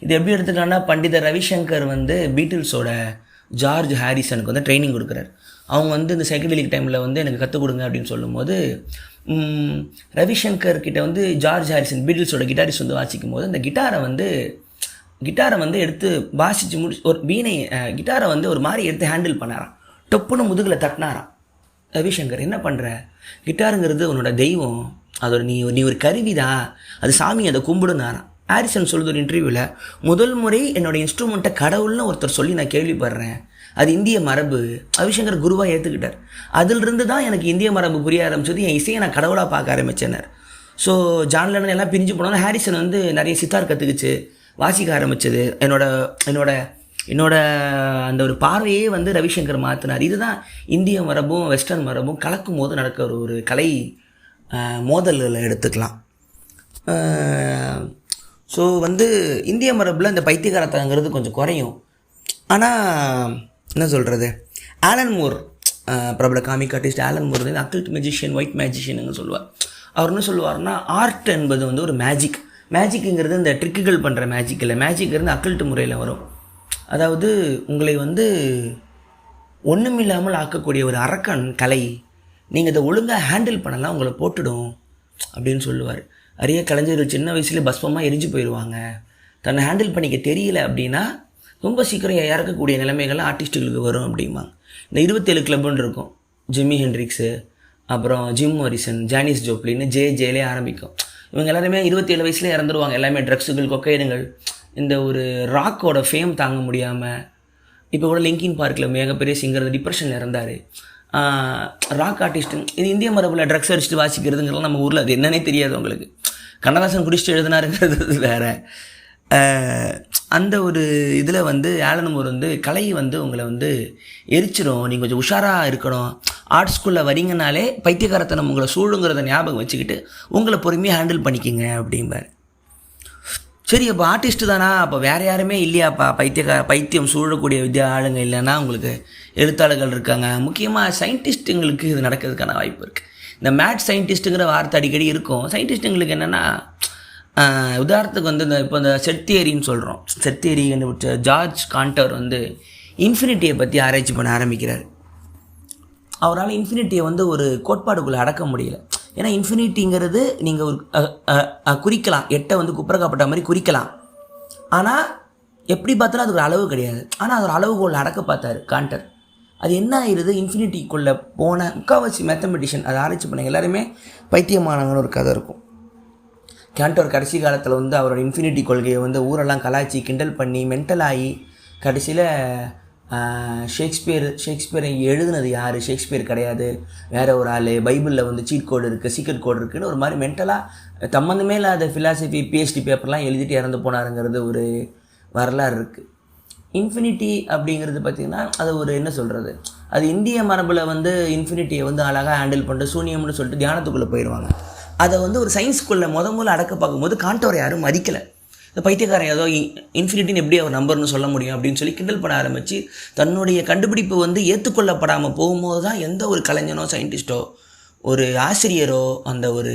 இது எப்படி எடுத்துக்கலாம்னா, பண்டிதர் ரவிசங்கர் வந்து பீட்டில்ஸோட ஜார்ஜ் ஹாரிசனுக்கு வந்து ட்ரைனிங் கொடுக்குறாரு. அவங்க வந்து இந்த சைக்கடெலிக் டைமில் வந்து எனக்கு கற்றுக் கொடுங்க அப்படின்னு சொல்லும்போது ரவிசங்கர் கிட்ட வந்து ஜார்ஜ் ஹாரிசன் பீட்டில்ஸோட கிட்டாரிஸ்ட் வந்து வாசிக்கும் போது அந்த கிட்டாரை வந்து எடுத்து வாசித்து ஒரு கிட்டாரை வந்து ஒரு மாதிரி எடுத்து ஹேண்டில் பண்ணாராம். டொப்புன்னு முதுகில் தட்டினாராம். ரவிசங்கர், என்ன பண்ணுற? கிட்டாருங்கிறது உன்னோட தெய்வம், அதோட நீ ஒரு கருவி தான், அது சாமி, அதை கும்பிடுனாராம். ஹாரிசன் சொல்லுது ஒரு இன்டர்வியூவில், முதல் முறை என்னோடய இன்ஸ்ட்ருமெண்ட்டை கடவுள்னு ஒருத்தர் சொல்லி நான் கேள்விப்படுறேன், அது இந்திய மரபு. ரவிசங்கர் குருவாக ஏற்றுக்கிட்டார். அதிலிருந்து தான் எனக்கு இந்திய மரபு புரிய ஆரம்பிச்சது, என் இசையை நான் கடவுளாக பார்க்க ஆரம்பித்தேனர். ஸோ ஜான் லெனன் எல்லாம் பிரிஞ்சு போனாலும் ஹாரிசன் வந்து நிறைய சித்தார் கற்றுக்குச்சு, வாசிக்க ஆரம்பித்தது. என்னோட அந்த ஒரு பார்வையே வந்து ரவிசங்கர் மாற்றினார். இதுதான் இந்திய மரபும் வெஸ்டர்ன் மரபும் கலக்கும் போது நடக்கிற ஒரு கலை மோதல்களை எடுத்துக்கலாம். ஸோ வந்து இந்திய மரபில் இந்த பைத்தியகாரத்தனங்கிறது கொஞ்சம் குறையும். ஆனால் என்ன சொல்கிறது, ஆலன் மூர், பிரபல காமிக் ஆர்டிஸ்ட் ஆலன் மூர் வந்து அக்கல்ட் மேஜிஷியன், ஒயிட் மேஜிஷியனுங்க சொல்லுவார். அவர் என்ன சொல்லுவார்னா, ஆர்ட் என்பது வந்து ஒரு மேஜிக்குங்கிறது இந்த ட்ரிக்குகள் பண்ணுற மேஜிக் இல்லை. மேஜிக்ங்கிறது அக்கல்ட் முறையில் வரும். அதாவது உங்களை வந்து ஒன்றுமில்லாமல் ஆக்கக்கூடிய ஒரு அரக்கன் கலை, நீங்கள் இதை ஒழுங்காக ஹேண்டில் பண்ணலாம், உங்களை போட்டுடும் அப்படின்னு சொல்லுவார். நிறைய கலைஞர்கள் சின்ன வயசுலேயே பஸ்பமாக எரிஞ்சு போயிடுவாங்க. தன்னை ஹேண்டில் பண்ணிக்க தெரியல அப்படின்னா ரொம்ப சீக்கிரம் இறக்கக்கூடிய நிலைமைகள்லாம் ஆர்டிஸ்ட்டுகளுக்கு வரும் அப்படிம்பாங்க. இந்த 27 கிளப்புன்னு இருக்கும். ஜிம்மி ஹெண்ட்ரிக்ஸு, அப்புறம் ஜிம் மாரிசன், ஜானிஸ் ஜோப்ளின்னு ஜேலே ஆரம்பிக்கும். இவங்க எல்லாருமே 27 வயசுலேயே இறந்துருவாங்க. எல்லாமே ட்ரக்ஸுகள், கொக்கைனுங்கள், இந்த ஒரு ராக்கோட ஃபேம் தாங்க முடியாமல். இப்போ கூட லிங்கின் பார்க்கில் மிகப்பெரிய சிங்கர் டிப்ரெஷனில் இறந்தார். Rock artist. இது இந்திய மரபில் ட்ரக்ஸ் அடிச்சுட்டு வாசிக்கிறதுங்கிறது நம்ம ஊரில் அது என்னன்னே தெரியாது உங்களுக்கு. கண்ணதாசன் குடிச்சிட்டு எழுதினாருங்கிறது வேறு. அந்த ஒரு இதில் வந்து ஆலன் மூர் வந்து கலை வந்து உங்களை வந்து எரிச்சிடும், நீங்கள் கொஞ்சம் உஷாராக இருக்கணும். ஆர்ட் ஸ்கூலில் வரீங்கனாலே பைத்தியகாரத்தனம் உங்களை சூழுங்கிறத ஞாபகம் வச்சுக்கிட்டு உங்களை பொறுமையாக ஹேண்டில் பண்ணிக்கிங்க அப்படிம்பார். சரி, அப்போ ஆர்டிஸ்ட்டு தானா, அப்போ வேறு யாருமே இல்லையாப்பா? பைத்தியம் சூழக்கூடிய ஆளுங்க இல்லைன்னா உங்களுக்கு எழுத்தாளர்கள் இருக்காங்க. முக்கியமாக சயின்டிஸ்ட்டுங்களுக்கு இது நடக்கிறதுக்கான வாய்ப்பு இருக்குது. இந்த மேட் சயின்டிஸ்ட்டுங்கிற வார்த்தை அடிக்கடி இருக்கும். சயின்டிஸ்ட்டுங்களுக்கு என்னென்னா, உதாரணத்துக்கு வந்து இப்போ இந்த செட் தியரின்னு சொல்கிறோம். செட் தியரி கண்டுபிடிச்ச ஜார்ஜ் காண்டர் வந்து இன்ஃபினிட்டியை பற்றி ஆராய்ச்சி பண்ண ஆரம்பிக்கிறார். அவரால் இன்ஃபினிட்டியை வந்து ஒரு கோட்பாடுக்குள்ளே அடக்க முடியல. ஏன்னா இன்ஃபினிட்டிங்கிறது நீங்கள் ஒரு குறிக்கலாம், 8 வந்து குப்புறக்காப்பட்ட மாதிரி குறிக்கலாம். ஆனால் எப்படி பார்த்தாலும் அது ஒரு அளவு கிடையாது. ஆனால் அது ஒரு அளவுகோல் அடக்க பார்த்தார் காண்டர். அது என்ன ஆயிடுது, இன்ஃபினிட்டிக்குள்ளே போன முக்கால்வாசி மேத்தமெட்டிஷியன் அதை ஆராய்ச்சி பண்ண எல்லாருமே பைத்தியமானவங்கன்னு ஒரு கதை இருக்கும். காண்டர் கடைசி காலத்தில் வந்து அவரோட இன்ஃபினிட்டி கொள்கையை வந்து ஊரெல்லாம் கலாய்ச்சி கிண்டல் பண்ணி மென்டலாகி கடைசியில் ஷேக்ஸ்பியரை எழுதுனது யார்? ஷேக்ஸ்பியர் கிடையாது, வேறு ஒரு ஆள். பைபிளில் வந்து சீட் கோடு இருக்குது, சீக்ரெட் கோடு இருக்குதுன்னு ஒரு மாதிரி மென்டலாக சம்மந்தமே இல்லாத ஃபிலாசபி பிஹெச்டி பேப்பர்லாம் எழுதிட்டு இறந்து போனாருங்கிறது ஒரு வரலாறு இருக்குது. இன்ஃபினிட்டி அப்படிங்கிறது பார்த்திங்கன்னா அது ஒரு என்ன சொல்கிறது, அது இந்திய மரபில் வந்து இன்ஃபினிட்டியை வந்து அழகாக ஹேண்டில் பண்ணிட்டு சூன்யம்னு சொல்லிட்டு தியானத்துக்குள்ளே போயிடுவாங்க. அதை வந்து ஒரு சயின்ஸ்குள்ளே முதல்ல அடக்க பார்க்கும்போது காண்டோரை யாரும் மதிக்கலை. இந்த பைத்தியக்காரன் ஏதோ இன்ஃபினிட்டின்னு எப்படி அவர் நம்பர்னு சொல்ல முடியும் அப்படின்னு சொல்லி கிண்டல் பண்ண ஆரம்பித்து தன்னுடைய கண்டுபிடிப்பு வந்து ஏற்றுக்கொள்ளப்படாமல் போகும்போது தான் எந்த ஒரு கலைஞனோ சயின்டிஸ்ட்டோ ஒரு ஆசிரியரோ அந்த ஒரு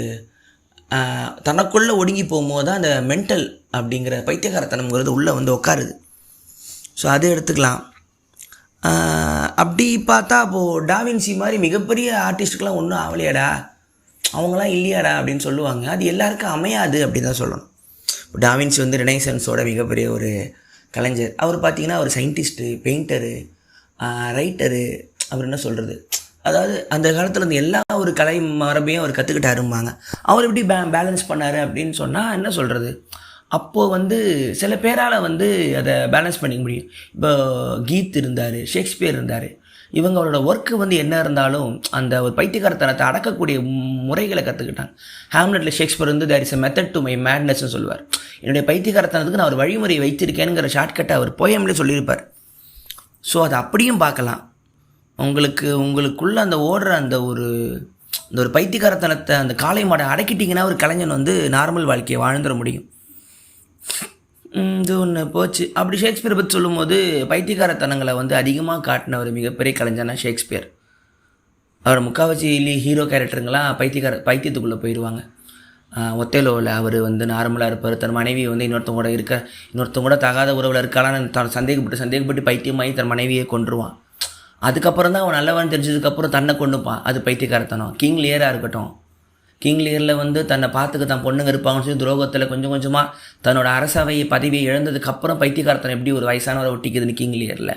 தனக்குள்ளே ஒடுங்கி போகும்போது தான் அந்த மென்டல் அப்படிங்கிற பைத்தியக்காரத்தனம்ங்கிறது உள்ளே வந்து உட்காருது. ஸோ அதை எடுத்துக்கலாம். அப்படி பார்த்தா அப்போது டாவின்சி மாதிரி மிகப்பெரிய ஆர்டிஸ்ட்டுக்கெலாம் ஒன்றும் ஆகலையாடா, அவங்களாம் இல்லையாடா அப்படின்னு சொல்லுவாங்க. அது எல்லாருக்கும் அமையாது அப்படி தான் சொல்லணும். டாவின்சி வந்து ரினைசன்ஸோட மிகப்பெரிய ஒரு கலைஞர். அவர் பார்த்திங்கன்னா அவர் சயின்டிஸ்ட்டு, பெயிண்டரு, ரைட்டரு, அவர் என்ன சொல்கிறது, அதாவது அந்த காலத்தில் இருந்து எல்லா ஒரு கலை மரபையும் அவர் கற்றுக்கிட்டாரும்பாங்க. அவர் எப்படி பேலன்ஸ் பண்ணார் அப்படின்னு சொன்னால் என்ன சொல்கிறது, அப்போது வந்து சில பேரால் வந்து அதை பேலன்ஸ் பண்ணிக்க முடியும். இப்போ கீத் இருந்தார், ஷேக்ஸ்பியர் இருந்தார். இவங்களோட ஒர்க்கு வந்து என்ன இருந்தாலும் அந்த ஒரு பைத்தியக்காரத்தனத்தை அடக்கக்கூடிய முறைகளை கற்றுக்கிட்டாங்க. ஹேம்லெட்டில் ஷேக்ஸ்பியர் வந்து there is a method to my மேட்னஸ்ன்னு சொல்லுவார். என்னுடைய பைத்தியக்காரத்தனத்துக்கு நான் ஒரு வழிமுறை வைத்திருக்கேனுங்கிற ஷார்ட்கட்டை அவர் போயம்லேயே சொல்லியிருப்பார். ஸோ அதை அப்படியும் பார்க்கலாம். உங்களுக்குள்ள அந்த ஓடுற அந்த ஒரு பைத்தியக்காரத்தனத்தை, அந்த காளை மாடை அடக்கிட்டிங்கன்னா ஒரு கலைஞன் வந்து நார்மல் வாழ்க்கையை வாழ்ந்துட முடியும். இது ஒன்று போச்சு. அப்படி ஷேக்ஸ்பியரை பற்றி சொல்லும்போது பைத்தியக்காரத்தனங்களை வந்து அதிகமாக காட்டின ஒரு மிகப்பெரிய கலைஞர்னா ஷேக்ஸ்பியர். அவர் முக்கால்வாசி ஹீரோ கேரக்டருங்களாம் பைத்தியத்துக்குள்ளே போயிடுவாங்க. ஒத்தேலோவில் அவர் வந்து நார்மலாக இருப்பார். தன் மனைவியை வந்து இன்னொருத்தவங்க கூட தகாத உறவில் இருக்காளான்னு தான் சந்தேகப்பட்டு பைத்தியமாகி தன் மனைவியை கொன்றுவான். அதுக்கப்புறம் தான் அவன் நல்லவன் தெரிஞ்சதுக்கப்புறம் தன்னை கொண்டுப்பான். அது பைத்தியக்காரத்தனம். கிங் லியராக இருக்கட்டும், கிங் லியரில் வந்து தன்னை பார்த்துக்க தான் பொண்ணுங்க இருப்பாங்கன்னு சொல்லி துரோகத்தில் கொஞ்சம் கொஞ்சமாக தன்னோட அரசவை பதவியை இழந்ததுக்கப்புறம் பைத்தியக்காரத்தனம் எப்படி ஒரு வயசானவரை ஒட்டிக்குதுன்னு கிங் லியரில்.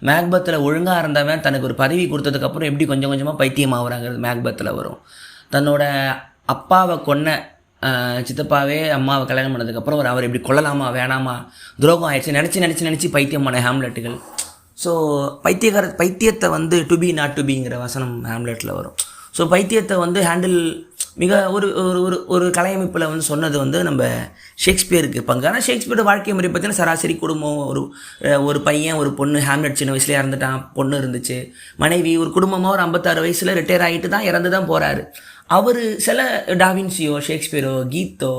மேக்பத்தில் ஒழுங்காக இருந்தவன் தனக்கு ஒரு பதவி கொடுத்ததுக்கப்புறம் எப்படி கொஞ்சம் கொஞ்சமாக பைத்தியமாகறாங்கிறது மேக்பத்தில் வரும். தன்னோட அப்பாவை கொன்ன சித்தப்பாவே அம்மாவை கல்யாணம் பண்ணதுக்கப்புறம் அவர் எப்படி கொல்லலாமா வேணாமா, துரோகம் ஆயிடுச்சு நினச்சி பைத்தியமான ஹேம்லெட்டுகள். ஸோ பைத்தியத்தை வந்து டு பி நாட் டு பிங்கிற வசனம் ஹேம்லெட்டில் வரும். ஸோ பைத்தியத்தை வந்து ஹேண்டில் மிக ஒரு ஒரு ஒரு கலையமைப்பில் வந்து சொன்னது வந்து நம்ம ஷேக்ஸ்பியருக்கு பங்கு. ஆனால் ஷேக்ஸ்பியரோட வாழ்க்கை முறை பார்த்தீங்கன்னா சராசரி குடும்பம், ஒரு பையன் ஒரு பொண்ணு. ஹேம்லெட் சின்ன வயசுலேயே இறந்துட்டான், பொண்ணு இருந்துச்சு, மனைவி, ஒரு குடும்பமாக ஒரு 56 வயசில் ரிட்டையர் ஆகிட்டு தான் இறந்து தான் போகிறாரு. அவர் சில டாவின்சியோ, ஷேக்ஸ்பியரோ, கீத்தோ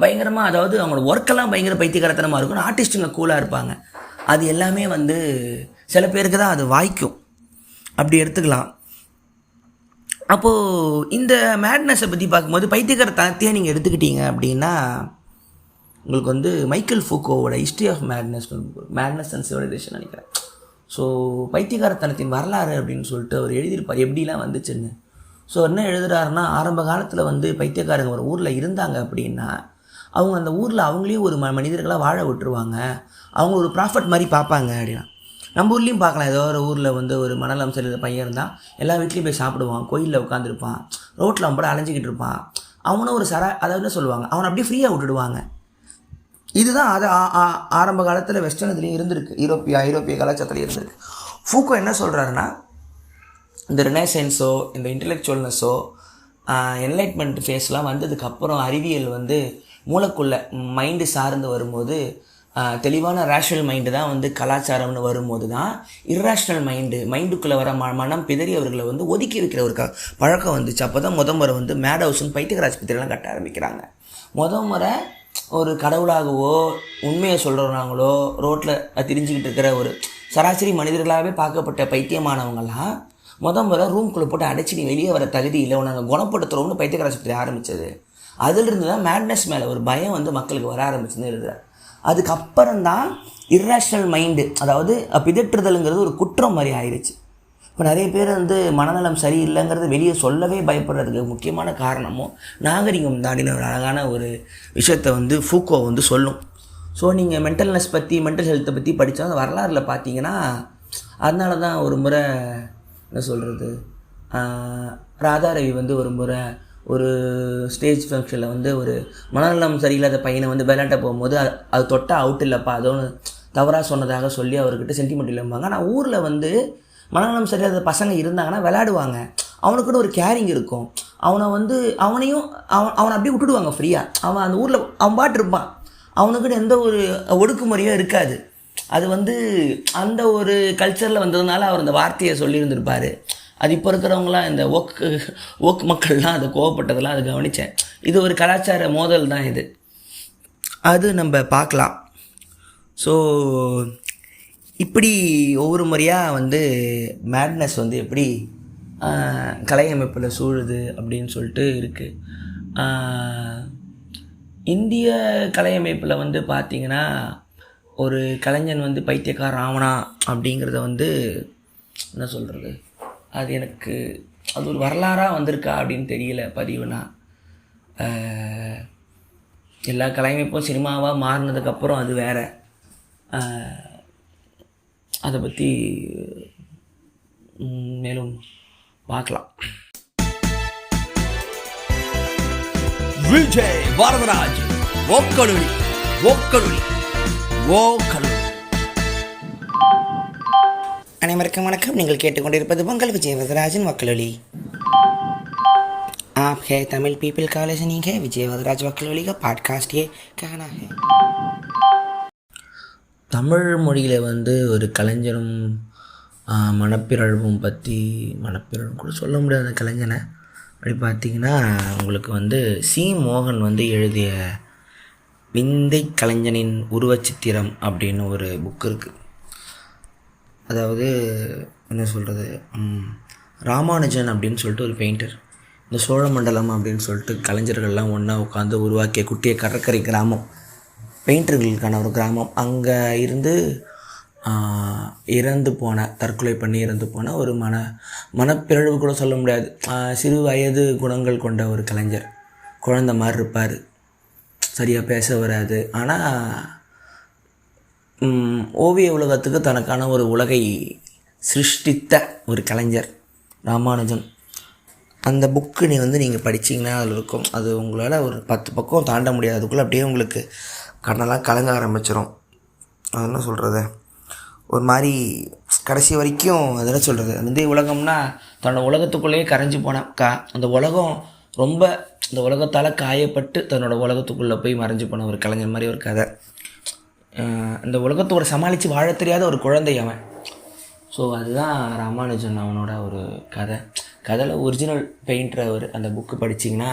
பயங்கரமாக, அதாவது அவங்களோட ஒர்க்கெல்லாம் பயங்கர பைத்தியக்காரத்தனமாக இருக்கும். ஆர்டிஸ்ட்டுங்க கூலாக இருப்பாங்க. அது எல்லாமே வந்து சில பேருக்கு தான் அது வாய்க்கும், அப்படி எடுத்துக்கலாம். அப்போது இந்த மேட்னஸை பற்றி பார்க்கும்போது பைத்தியக்காரத்தனத்தையே நீங்கள் எடுத்துக்கிட்டீங்க அப்படின்னா உங்களுக்கு வந்து மைக்கேல் ஃபூக்கோவோட history of madness and civilization நினைக்கிறேன். ஸோ பைத்தியக்காரத்தனத்தின் வரலாறு அப்படின்னு சொல்லிட்டு அவர் எழுதியிருப்பார், எப்படிலாம் வந்துச்சுன்னு. ஸோ என்ன எழுதுகிறாருன்னா, ஆரம்ப காலத்தில் வந்து பைத்தியக்காரங்க ஒரு ஊரில் இருந்தாங்க அப்படின்னா அவங்க அந்த ஊரில் அவங்களையும் ஒரு மனிதர்களாக வாழ விட்டுருவாங்க, அவங்க ஒரு ப்ராஃபிட் மாதிரி பார்ப்பாங்க அப்படின்னா. நம்ம ஊர்லேயும் பார்க்கலாம். ஏதோ ஒரு ஊரில் வந்து ஒரு மனநலம் சரியில்லை பையன் இருந்தால் எல்லா வீட்லேயும் போய் சாப்பிடுவான், கோயிலில் உட்காந்துருப்பான், ரோட்டில் அவன் கூட அலைஞ்சிக்கிட்டு இருப்பான். அவனும் ஒரு அதாவது என்ன சொல்லுவாங்க, அவனை அப்படியே ஃப்ரீயாக விட்டுடுவாங்க. இதுதான் அது ஆரம்ப காலத்தில் வெஸ்டர்னதுலேயும் இருந்திருக்கு, ஐரோப்பிய கலாச்சாரத்துலேயும் இருந்திருக்கு. ஃபூக்கோ என்ன சொல்கிறாருன்னா, இந்த ரெனசன்ஸோ இந்த இன்டெலெக்சுவல்னஸோ என்லைட்மெண்ட் ஃபேஸ்லாம் வந்ததுக்கப்புறம் அறிவியல் வந்து மூளைக்குள்ளே மைண்டு சார்ந்து வரும்போது தெளிவான ரேஷ்னல் மைண்டு தான் வந்து கலாச்சாரம்னு வரும்போது தான் இர்ரேஷ்னல் மைண்டுக்குள்ளே வர மனம் பிதறி அவர்களை வந்து ஒதுக்கி வைக்கிற ஒரு பழக்கம் வந்துச்சு. அப்போ தான் முறை வந்து மேட் ஹவுஸ்ன்னு பைத்தியக்கார ஆஸ்பத்திரியெல்லாம் கட்ட ஆரம்பிக்கிறாங்க. முறை ஒரு கடவுளாகவோ உண்மையை சொல்கிறவங்களோ ரோட்டில் திரிஞ்சிக்கிட்டு இருக்கிற ஒரு சராசரி மனிதர்களாகவே பார்க்கப்பட்ட பைத்தியமானவங்கள்லாம் முறை ரூம்குள்ளே போட்டு அடைச்சி நீ வெளியே வர தகுதி இல்லை, நாங்கள் குணப்படுத்துகிறோம்னு பைத்தியக்கார ஆஸ்பத்திரி ஆரம்பித்தது. அதிலிருந்து தான் மேட்னஸ் மேலே ஒரு பயம் வந்து மக்களுக்கு வர ஆரம்பிச்சுன்னு எழுதுறாரு. அதுக்கப்புறம்தான் இர்ரேஷ்னல் மைண்டு, அதாவது பிதற்றுதலுங்கிறது ஒரு குற்றம் மாதிரி ஆயிடுச்சு. இப்போ நிறைய பேர் வந்து மனநலம் சரியில்லைங்கிறது வெளியே சொல்லவே பயப்படுறதுக்கு முக்கியமான காரணமும் நாகரிகம் தாண்டின ஒரு அழகான ஒரு விஷயத்தை வந்து ஃபூக்கோ வந்து சொல்லும். ஸோ நீங்கள் மென்டல் ஹெல்த்தை பற்றி படித்தா அந்த வரலாறில் பார்த்தீங்கன்னா, அதனால தான் ஒரு முறை என்ன சொல்கிறது, ராதாரவி வந்து ஒரு முறை ஒரு ஸ்டேஜ் ஃபங்க்ஷனில் வந்து ஒரு மனநலம் சரியில்லாத பையனை வந்து விளையாட்ட போகும்போது அது தொட்டால் அவுட் இல்லைப்பா, அது ஒன்று தவறாக சொன்னதாக சொல்லி அவர்கிட்ட சென்டிமெண்ட் இல்லைம்பாங்க. ஆனால் ஊரில் வந்து மனநலம் சரியில்லாத பசங்க இருந்தாங்கன்னா விளையாடுவாங்க, அவனுக்குன்னு ஒரு கேரிங் இருக்கும். அவனை அப்படியே விட்டுடுவாங்க ஃப்ரீயாக. அவன் அந்த ஊரில் அவன் பாட்டு இருப்பான், அவனுக்குன்னு எந்த ஒரு ஒடுக்குமுறையும் இருக்காது. அது வந்து அந்த ஒரு கல்ச்சரில் வந்ததுனால அவர் அந்த வார்த்தையை சொல்லியிருந்திருப்பார். அது இப்போ இருக்கிறவங்களாம் இந்த ஓக் மக்கள்லாம் அதை கோவப்பட்டதெல்லாம் அதை கவனித்தேன். இது ஒரு கலாச்சார மோதல் தான் இது, அது நம்ம பார்க்கலாம். ஸோ இப்படி ஒவ்வொரு முறையாக வந்து மேட்னஸ் வந்து எப்படி கலையமைப்பில் சூழுது அப்படின்னு சொல்லிட்டு இருக்குது. இந்திய கலையமைப்பில் வந்து பார்த்திங்கன்னா ஒரு கலைஞன் வந்து பைத்தியக்காரன் ஆவனா அப்படிங்கிறத வந்து என்ன சொல்கிறது, அது ஒரு வரலாறாக வந்திருக்கா அப்படின்னு தெரியல பதிவுனா. எல்லா கலையமைப்பும் சினிமாவாக மாறினதுக்கப்புறம் அது வேறு. அதை பற்றி மேலும் பார்க்கலாம். விஜய் வரதராஜ் ஓக்கலுளி ஓக்கலுளி ஓக்கலுளி. அனைவருக்கும் வணக்கம். நீங்கள் கேட்டுக்கொண்டிருப்பது உங்கள் விஜய் வரதராஜன் வக்கலொலி. आप है तमिल पीपल का लिसनिंग है विजय वरदराज वकलोली का पॉडकास्ट ये कहना है. தமிழ் மொழியில் வந்து ஒரு கலைஞரும் மனப்பிறழ்வும் பற்றி, மனப்பிறழ்வும் கூட சொல்ல முடியாத கலைஞனை அப்படி பார்த்திங்கன்னா உங்களுக்கு வந்து சி மோகன் வந்து எழுதிய விந்தை கலைஞனின் உருவச்சித்திரம் அப்படின்னு ஒரு புக் இருக்குது. அதாவது என்ன சொல்கிறது, ராமானுஜன் அப்படின்னு சொல்லிட்டு ஒரு பெயிண்டர், இந்த சோழமண்டலம் அப்படின்னு சொல்லிட்டு கலைஞர்கள்லாம் ஒன்றா உட்காந்து உருவாக்கிய குட்டிய கடற்கரை கிராமம், பெயிண்டர்களுக்கான ஒரு கிராமம். அங்கே இருந்து இறந்து போன, தற்கொலை பண்ணி இறந்து போன ஒரு மனப்பிறழ்வு கூட சொல்ல முடியாது, சிறு வயது குணங்கள் கொண்ட ஒரு கலைஞர். குழந்த மாதிரி இருப்பார், சரியாக பேச வராது, ஆனால் ஓவிய உலகத்துக்கு தனக்கான ஒரு உலகை சிருஷ்டித்த ஒரு கலைஞர் ராமானுஜன். அந்த புக்கு நீங்கள் படிச்சிங்கன்னா அதில் இருக்கும். அது உங்களால் ஒரு 10 பக்கம் தாண்ட முடியாது. அதுக்குள்ளே அப்படியே உங்களுக்கு கண்ணெல்லாம் கலங்க ஆரம்பிச்சிடும். அது என்ன சொல்கிறது, ஒரு மாதிரி கடைசி வரைக்கும் அதெல்லாம் சொல்கிறது, வந்து உலகம்னா தன்னோட உலகத்துக்குள்ளேயே கரைஞ்சி போன அந்த உலகம் ரொம்ப அந்த உலகத்தால் காயப்பட்டு தன்னோட உலகத்துக்குள்ளே போய் மறைஞ்சு போன ஒரு கலைஞர் மாதிரி ஒரு கதை. அந்த உலகத்தோட சமாளித்து வாழ தெரியாத ஒரு குழந்தை அவன். ஸோ அதுதான் ராமானுஜன் அவனோட ஒரு கதையில் ஒரிஜினல் பெயிண்டர் அவர். அந்த புக்கு படிச்சிங்கன்னா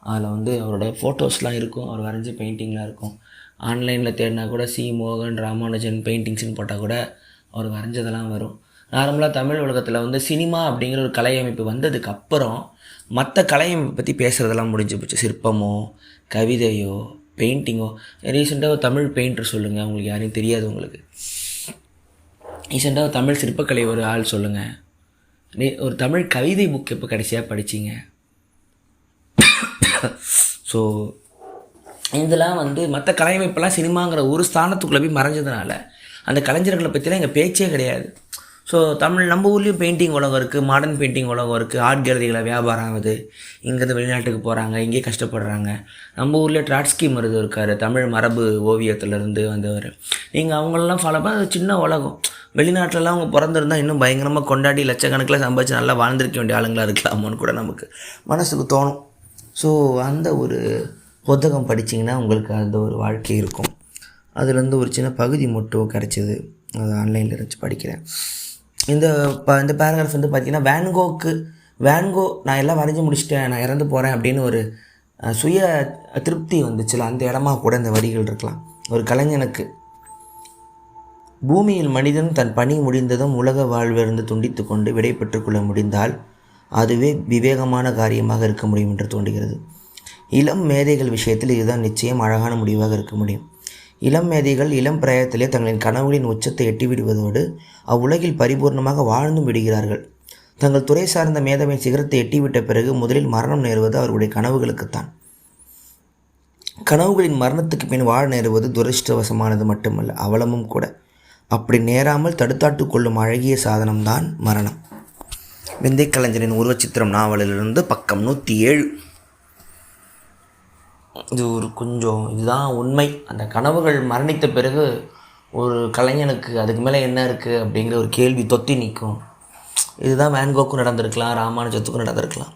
அதில் வந்து அவரோட ஃபோட்டோஸ்லாம் இருக்கும், அவர் வரைஞ்ச பெயிண்டிங்லாம் இருக்கும். ஆன்லைனில் தேடினா கூட சி மோகன் ராமானுஜன் பெயிண்டிங்ஸ்னு போட்டால் கூட அவர் வரைஞ்சதெல்லாம் வரும். நார்மலாக தமிழ் உலகத்தில் வந்து சினிமா அப்படிங்கிற ஒரு கலையமைப்பு வந்ததுக்கு அப்புறம் மற்ற கலையமைப்பை பற்றி பேசுகிறதெல்லாம் முடிஞ்சு போச்சு. சிற்பமோ கவிதையோ பெயிண்டிங்கோ. ரீசெண்டாக ஒரு தமிழ் பெயிண்டர் சொல்லுங்கள், உங்களுக்கு யாரையும் தெரியாது. உங்களுக்கு ரீசெண்டாக தமிழ் சிற்பக்கலை ஒரு ஆள் சொல்லுங்கள். ஒரு தமிழ் கவிதை புக் எப்போ கடைசியாக படிச்சிங்க? ஸோ இதெல்லாம் வந்து மற்ற கலையமைப்பெல்லாம் சினிமாங்கிற ஒரு ஸ்தானத்துக்குள்ளே போய் மறைஞ்சதுனால அந்த கலைஞர்களை பற்றிலாம் எங்கள் பேச்சே கிடையாது. ஸோ நம்ம ஊர்லேயும் பெயிண்டிங் உலகம் இருக்குது, மாடர்ன் பெயிண்டிங் உலகம் இருக்குது. ஆர்ட் கேலரிகளை வியாபாரம் ஆகுது, இங்கேருந்து வெளிநாட்டுக்கு போகிறாங்க, இங்கே கஷ்டப்படுறாங்க. நம்ம ஊர்லேயே ட்ராட்ஸ்கி மருது இருக்கார், தமிழ் மரபு ஓவியத்துலேருந்து வந்தவர். நீங்கள் அவங்களெல்லாம் ஃபாலோ பண்ண அது சின்ன உலகம். வெளிநாட்டிலலாம் அவங்க பிறந்திருந்தால் இன்னும் பயங்கரமாக கொண்டாடி லட்சக்கணக்கில் சம்பாதிச்சு நல்லா வாழ்ந்திருக்க வேண்டிய ஆளுங்களாக இருக்கலாமோன்னு கூட நமக்கு மனசுக்கு தோணும். ஸோ அந்த ஒரு புத்தகம் படித்திங்கன்னா உங்களுக்கு அந்த ஒரு வாழ்க்கை இருக்கும். அதுலேருந்து ஒரு சின்ன பகுதி மட்டும் கிடச்சிது, அது ஆன்லைனில் இருந்துச்சு, படிக்கிறேன். இந்த பேராகிராஃப் வந்து பார்த்திங்கன்னா வேன்கோ நான் எல்லாம் வரைஞ்சி முடிச்சிட்டேன், நான் இறந்து போகிறேன் அப்படின்னு ஒரு சுய திருப்தி வந்துச்சுல, அந்த இடமா கூட இந்த வரிகள் இருக்கலாம். ஒரு கலைஞனுக்கு பூமியில் மனிதன் தன் பணி முடிந்ததும் உலக வாழ்விலிருந்து துண்டித்து கொண்டு விடை பெற்றுக்கொள்ள முடிந்தால் அதுவே விவேகமான காரியமாக இருக்க முடியும் என்று தோன்றுகிறது. இளம் மேதைகள் விஷயத்தில் இதுதான் நிச்சயம் அழகான முடிவாக இருக்க முடியும். இளம் மேதைகள் இளம் பிராயத்திலே தங்களின் கனவுகளின் உச்சத்தை எட்டிவிடுவதோடு அவ்வுலகில் பரிபூர்ணமாக வாழ்ந்தும் விடுகிறார்கள். தங்கள் துறை சார்ந்த மேதவின் சிகரத்தை எட்டிவிட்ட பிறகு முதலில் மரணம் நேருவது அவர்களுடைய கனவுகளுக்குத்தான். கனவுகளின் மரணத்துக்கு பின் வாழ நேருவது துரதிர்ஷ்டவசமானது மட்டுமல்ல, அவலமும் கூட. அப்படி நேராமல் தடுத்தாட்டு கொள்ளும் அழகிய சாதனம்தான் மரணம். விந்தை கலைஞரின் உருவச்சித்திரம் நாவலிலிருந்து பக்கம் 107. இது ஒரு கொஞ்சம் இதுதான் உண்மை. அந்த கனவுகள் மரணித்த பிறகு ஒரு கலைஞனுக்கு அதுக்கு மேலே என்ன இருக்குது அப்படிங்கிற ஒரு கேள்வி தொத்தி நிற்கும். இதுதான் வேன்கோக்கும் நடந்திருக்கலாம், ராமானுஜத்துக்கும் நடந்திருக்கலாம்.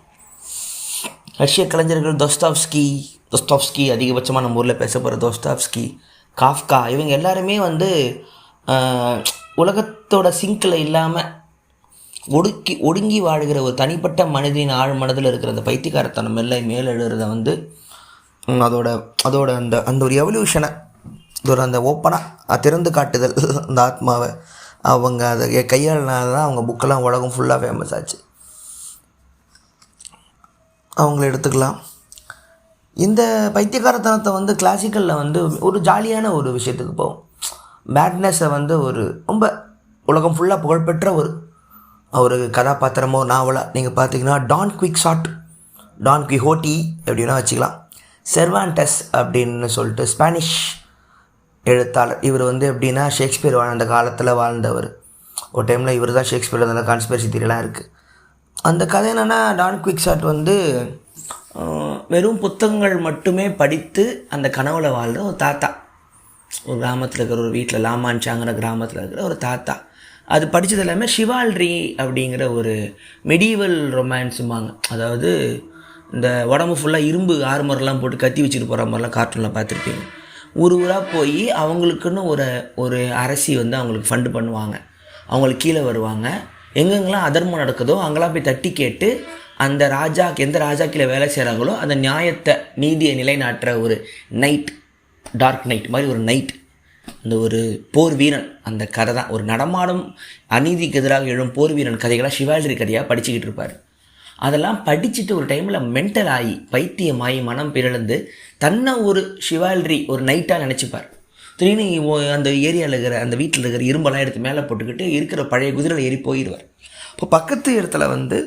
ரஷ்ய கலைஞர்கள் தோஸ்டாவ்ஸ்கி அதிகபட்சமாக நம்ம ஊரில் பேசப்படுற தோஸ்டாவ்ஸ்கி, காஃப்கா, இவங்க எல்லாருமே வந்து உலகத்தோட சிங்கில் இல்லாமல் ஒடுங்கி வாழ்கிற ஒரு தனிப்பட்ட மனிதனின் ஆழ் மனதில் இருக்கிற அந்த பைத்தியக்காரத்தனம் மேலெழுறத வந்து அதோட அந்த ஒரு எவல்யூஷனை, அந்த ஓப்பனாக திறந்து காட்டுதல், அந்த ஆத்மாவை அவங்க அதை கையாளினால தான் அவங்க புக்கெல்லாம் உலகம் ஃபுல்லாக ஃபேமஸ் ஆச்சு. அவங்கள எடுத்துக்கலாம். இந்த பைத்தியக்காரத்தனத்தை வந்து கிளாசிக்கலில் வந்து ஒரு ஜாலியான ஒரு விஷயத்துக்கு போகும். மேட்னஸை வந்து ஒரு ரொம்ப உலகம் ஃபுல்லாக புகழ்பெற்ற ஒரு கதாபாத்திரமோ நாவலாக நீங்கள் பார்த்தீங்கன்னா டான் குயிஹோட்டி எப்படின்னா வச்சுக்கலாம். செர்வான்டஸ் அப்படின்னு சொல்லிட்டு ஸ்பானிஷ் எழுத்தாளர். இவர் வந்து எப்படின்னா ஷேக்ஸ்பியர் வாழ்ந்த காலத்தில் வாழ்ந்தவர். ஒரு டைமில் இவர் தான் ஷேக்ஸ்பியர், அந்த கான்ஸ்பிரசி தியரிலாம் இருக்குது. அந்த கதை என்னென்னா, டான் குவிக்சாட் வந்து வெறும் புத்தகங்கள் மட்டுமே படித்து அந்த கனவுல வாழ்கிற ஒரு தாத்தா. ஒரு கிராமத்தில் இருக்கிற ஒரு வீட்டில் லாமான்சாங்கிற கிராமத்தில் இருக்கிற ஒரு தாத்தா. அது படித்தது எல்லாமே ஷிவால்ரி அப்படிங்கிற ஒரு மெடிவல் ரொமான்ஸுமாங்க. அதாவது இந்த உடம்பு ஃபுல்லாக இரும்பு ஆர்மர்லாம் போட்டு கத்தி வச்சுட்டு போகிற மாதிரிலாம் கார்ட்டூனில் பார்த்துருப்பீங்க. ஊராக போய் அவங்களுக்குன்னு ஒரு அரசி வந்து அவங்களுக்கு ஃபண்டு பண்ணுவாங்க. அவங்களுக்கு கீழே வருவாங்க. எங்கெங்கெல்லாம் அதர்மம் நடக்குதோ அங்கெல்லாம் போய் தட்டி கேட்டு அந்த ராஜா எந்த ராஜா கீழே வேலை செய்கிறாங்களோ அந்த நியாயத்தை நீதியை நிலைநாட்டுற ஒரு நைட், டார்க் நைட் மாதிரி ஒரு நைட், அந்த ஒரு போர் வீரன் அந்த கதை தான். ஒரு நடமாடும் அநீதிக்கு எதிராக எழும் போர் வீரன் கதைகளாக ஷிவால்ரி கதையாக படிச்சுக்கிட்டு இருப்பார். அதெல்லாம் படிச்சுட்டு ஒரு டைமில் மென்டல் ஆகி பைத்தியமாகி மனம் பிறழ்ந்து தன்னை ஒரு ஷிவால்ரி ஒரு நைட்டாக நினச்சிப்பார். திடீர்னு அந்த ஏரியாவில் இருக்கிற அந்த வீட்டில் இருக்கிற இரும்பெல்லாம் எடுத்து மேலே போட்டுக்கிட்டு இருக்கிற பழைய குதிரையில் ஏறி போயிடுவார். இப்போ பக்கத்து இடத்துல வந்து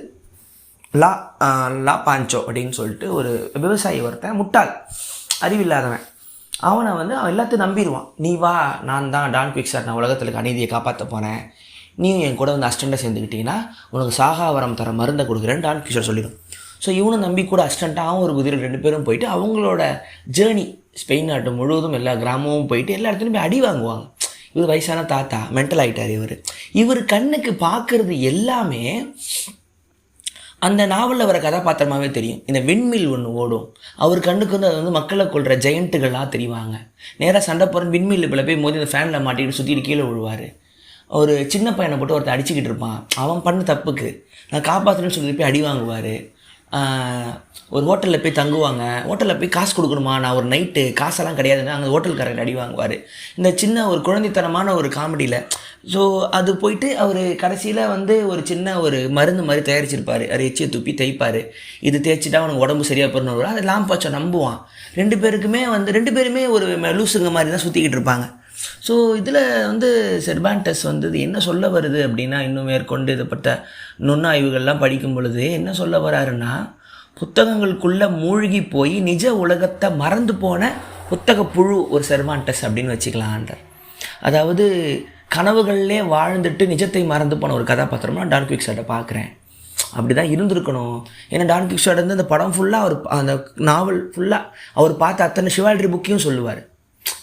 லா பாஞ்சோ அப்படின்னு சொல்லிட்டு ஒரு விவசாயி ஒருத்தன், முட்டாள், அறிவில்லாதவன். அவனை வந்து அவன் எல்லாத்தையும் நம்பிடுவான். நீ வா, நான் தான் டான் குவிக்சாட், நான் உலகத்தில் அநீதியை காப்பாற்ற போனேன், நீயும் என் கூட வந்து அசிஸ்டண்ட்டாக சேர்ந்துக்கிட்டீங்கன்னா உனக்கு சாகாவரம் தர மருந்தை கொடுக்குறேன்னு டான் குவிக்சாட் சொல்லிடும். ஸோ இவனும் நம்பி கூட அசிஸ்டண்ட்டாகவும் ஒரு குதிரை 2 பேரும் போயிட்டு அவங்களோட ஜேர்னி ஸ்பெயின் நாட்டு முழுவதும் எல்லா கிராமமும் போயிட்டு எல்லா இடத்துலையும் போய் அடி வாங்குவாங்க. இவர் வயசான தாத்தா, மென்டல் ஆகிட்டார். இவர் கண்ணுக்கு பார்க்குறது எல்லாமே அந்த நாவலில் வர கதாபாத்திரமாகவே தெரியும். இந்த விண்மில் ஒன்று ஓடும், அவர் கண்ணுக்கு வந்து அது வந்து மக்களை கொள்கிற ஜெயண்ட்டுகளாக தெரிவாங்க. நேராக சண்டை போகிற விண்மில் இப்போ போய் மோதி அந்த ஃபேனில் மாட்டிக்கிட்டு சுற்றிட்டு கீழே விழுவார். ஒரு சின்ன பையனை போட்டு ஒருத்தர் அடிச்சுக்கிட்டு இருப்பான். அவன் பண்ண தப்புக்கு நான் காப்பாற்றுன்னு சொல்லி போய் அடி வாங்குவார். ஒரு ஹோட்டலில் போய் தங்குவாங்க. ஹோட்டலில் போய் காசு கொடுக்கணுமா, நான் ஒரு நைட்டு காசெல்லாம் கிடையாதுன்னு அங்கே ஹோட்டல்காரர் அடி வாங்குவார். இந்த சின்ன ஒரு குழந்தைத்தனமான ஒரு காமெடியில். ஸோ அது போயிட்டு அவர் கடைசியில் வந்து ஒரு சின்ன ஒரு மருந்து மாதிரி தயாரிச்சிருப்பார். அதை எச்சியை துப்பி தேய்ப்பார். இது தேய்ச்சிட்டா அவனுக்கு உடம்பு சரியாக போடணும். அதை லாம்பாச்சோ நம்புவான். 2 பேருமே ஒரு லூசுங்க மாதிரி தான் சுற்றிக்கிட்டு இருப்பாங்க. ஸோ இதில் வந்து செர்வான்டஸ் வந்து இது என்ன சொல்ல வருது அப்படின்னா, இன்னும் மேற்கொண்டு இதுப்பட்ட நுண்ணாய்வுகள்லாம் படிக்கும் பொழுது என்ன சொல்ல வராருன்னா, புத்தகங்களுக்குள்ளே மூழ்கி போய் நிஜ உலகத்தை மறந்து போன புத்தக புழு ஒரு செர்வான்டஸ் அப்படின்னு வச்சுக்கலான்றார். அதாவது கனவுகள்லே வாழ்ந்துட்டு நிஜத்தை மறந்து போன ஒரு கதாபாத்திரமாக டான் குவிக்சாட்டை பார்க்குறேன். அப்படி தான் இருந்திருக்கணும். ஏன்னா டான் குவிக்சாட் வந்து அந்த படம் ஃபுல்லாக அவர் அந்த நாவல் ஃபுல்லாக அவர் பார்த்த அத்தனை ஷிவால்ரி புக்கையும் சொல்லுவார்.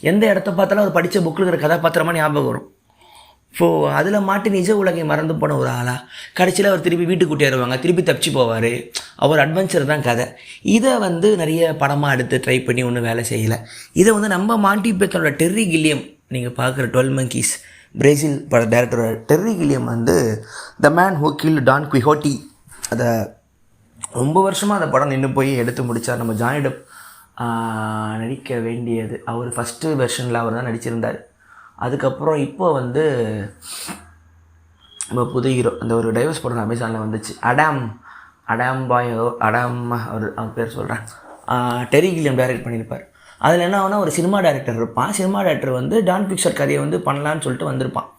எந்த இடத்த பார்த்தாலும் அவர் படித்த புக்கில் இருக்கிற கதாபாத்திரமாக ஞாபகம் வரும். ஸோ அதில் மாட்டி நிஜ உலகை மறந்து போன ஒரு ஆளாக கடைசியில் அவர் திருப்பி வீட்டுக்கு கூட்டிடுவாங்க, திருப்பி தப்பிச்சு போவார். அவர் அட்வென்ச்சர் தான் கதை. இதை வந்து நிறைய படமாக எடுத்து ட்ரை பண்ணி ஒன்றும் வேலை செய்யலை. இதை வந்து நம்ம மாண்டி பைத்தனோட டெர்ரி கில்லியம், நீங்கள் பார்க்குற 12 Monkeys பிரேசில் பட டைரக்டர் டெர்ரி கில்லியம் வந்து the man who killed Don Quixote, அதை ரொம்ப வருஷமாக அந்த படம் நின்று போய் எடுத்து முடித்தார். நம்ம ஜானி டெப் நடிக்க வேண்டியது அவர் ஃபஸ்ட்டு வெர்ஷனில் அவர் தான் நடிச்சிருந்தார். அதுக்கப்புறம் இப்போ வந்து நம்ம புது ஹீரோ அந்த ஒரு டைவர்ஸ் படம் அமேசானில் வந்துச்சு, அடாம் பாய் அவர் பேர் சொல்கிறேன், டெர்ரி கில்லியம் டைரக்ட் பண்ணியிருப்பார். அதில் என்ன ஆகுனா, ஒரு சினிமா டைரக்டர் இருப்பான். சினிமா டைரக்டர் வந்து டான் குவிக்சாட் கதையை வந்து பண்ணலான்னு சொல்லிட்டு வந்திருப்பான்,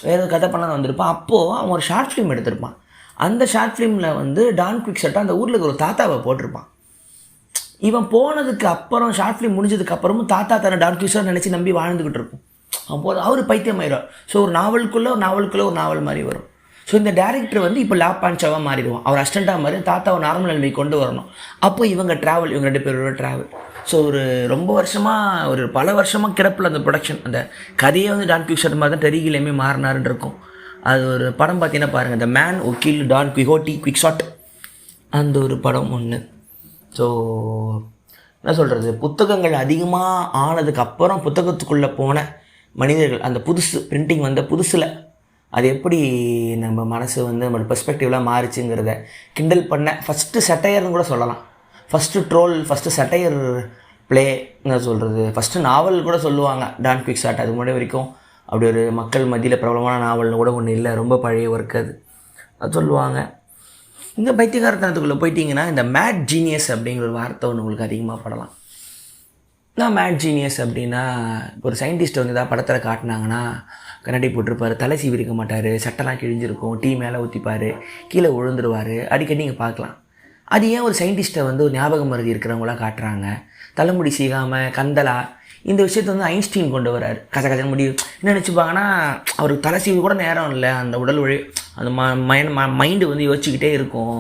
வேறு கதை பண்ணலான்னு வந்திருப்பான். அப்போது அவன் ஒரு ஷார்ட் ஃபிலிம் எடுத்திருப்பான். அந்த ஷார்ட் ஃபிலிமில் வந்து டான் குவிக்சாட்டை அந்த ஊரில் ஒரு தாத்தாவை போட்டிருப்பான். இவன் போனதுக்கு அப்புறம் ஷார்ட் ஃபிலிம் முடிஞ்சதுக்கு அப்புறமும் தாத்தா தன்னை டான் குவிக்சாட் நினச்சி நம்பி வாழ்ந்துக்கிட்டு இருக்கும். அப்போது அவர் பைத்தியம் ஆயிடும். ஸோ ஒரு நாவலுக்குள்ளே ஒரு நாவல் மாதிரி வரும். ஸோ இந்த டேரக்டர் வந்து இப்போ லா பான்சாவாக மாறிடுவான். அவர் அசிஸ்டண்ட்டாக மாதிரி தாத்தாவை நார்மல் நிலைமை கொண்டு வரணும். அப்போ இவங்க 2 பேரோட ட்ராவல். ஸோ ரொம்ப வருஷமாக பல வருஷமாக கிடப்பில் அந்த ப்ரொடக்ஷன், அந்த கதையை வந்து டான் குவிக்சாட் மாதிரி தான் டெர்ரி கில்லியமே மாறினாருன்னு இருக்கும். அது ஒரு படம் பார்த்தீங்கன்னா பாருங்கள், the man who killed Don Quixote, அந்த ஒரு படம் ஒன்று. ஸோ என்ன சொல்கிறது, புத்தகங்கள் அதிகமாக ஆனதுக்கு அப்புறம் புத்தகத்துக்குள்ளே போன மனிதர்கள், அந்த புதுசு பிரிண்டிங் வந்த புதுசில் அது எப்படி நம்ம மனசு வந்து நம்மளோட பெர்ஸ்பெக்டிவ்லாம் மாறிச்சுங்கிறத கிண்டல் பண்ண ஃபஸ்ட்டு சட்டையர்னு கூட சொல்லலாம். First troll, first satire play, என்ன சொல்கிறது, ஃபஸ்ட்டு நாவல் கூட சொல்லுவாங்க டான் குவிக்சாட். அது முன்னாடி வரைக்கும் அப்படி ஒரு மக்கள் மத்தியில் பிரபலமான நாவல்னு கூட ஒன்று இல்லை, ரொம்ப பழைய ஒர்க் அது சொல்லுவாங்க. இந்த பைத்தியகாரத்தனத்துக்குள்ளே போயிட்டீங்கன்னா இந்த மேட் ஜீனியஸ் அப்படிங்கிற ஒரு வார்த்தை ஒன்று உங்களுக்கு அதிகமாக படலாம். நான் மேட் ஜீனியஸ் அப்படின்னா, ஒரு சயின்டிஸ்ட்டை வந்து ஏதாவது படத்தில் காட்டினாங்கன்னா கண்ணாடி போட்டிருப்பார், தலை சீவிருக்க மாட்டார், சட்டெல்லாம் கிழிஞ்சிருக்கும், டீ மேலே ஊற்றிப்பார், கீழே விழுந்துருவார், அடிக்கடி நீங்கள் பார்க்கலாம். அது ஏன் ஒரு சயின்டிஸ்ட்டை வந்து ஒரு ஞாபகம் மருதி இருக்கிறவங்களாம் காட்டுறாங்க? தலைமுடி சீகாமல் கந்தலா, இந்த விஷயத்தை வந்து ஐன்ஸ்டீன் கொண்டு வராரு. கசகசன்னு முடியும் என்ன நினச்சிப்பாங்கன்னா, அவருக்கு தலை சீவு கூட நேரம் இல்லை, அந்த உடல் அந்த மைண்டு வந்து யோசிச்சுக்கிட்டே இருக்கும்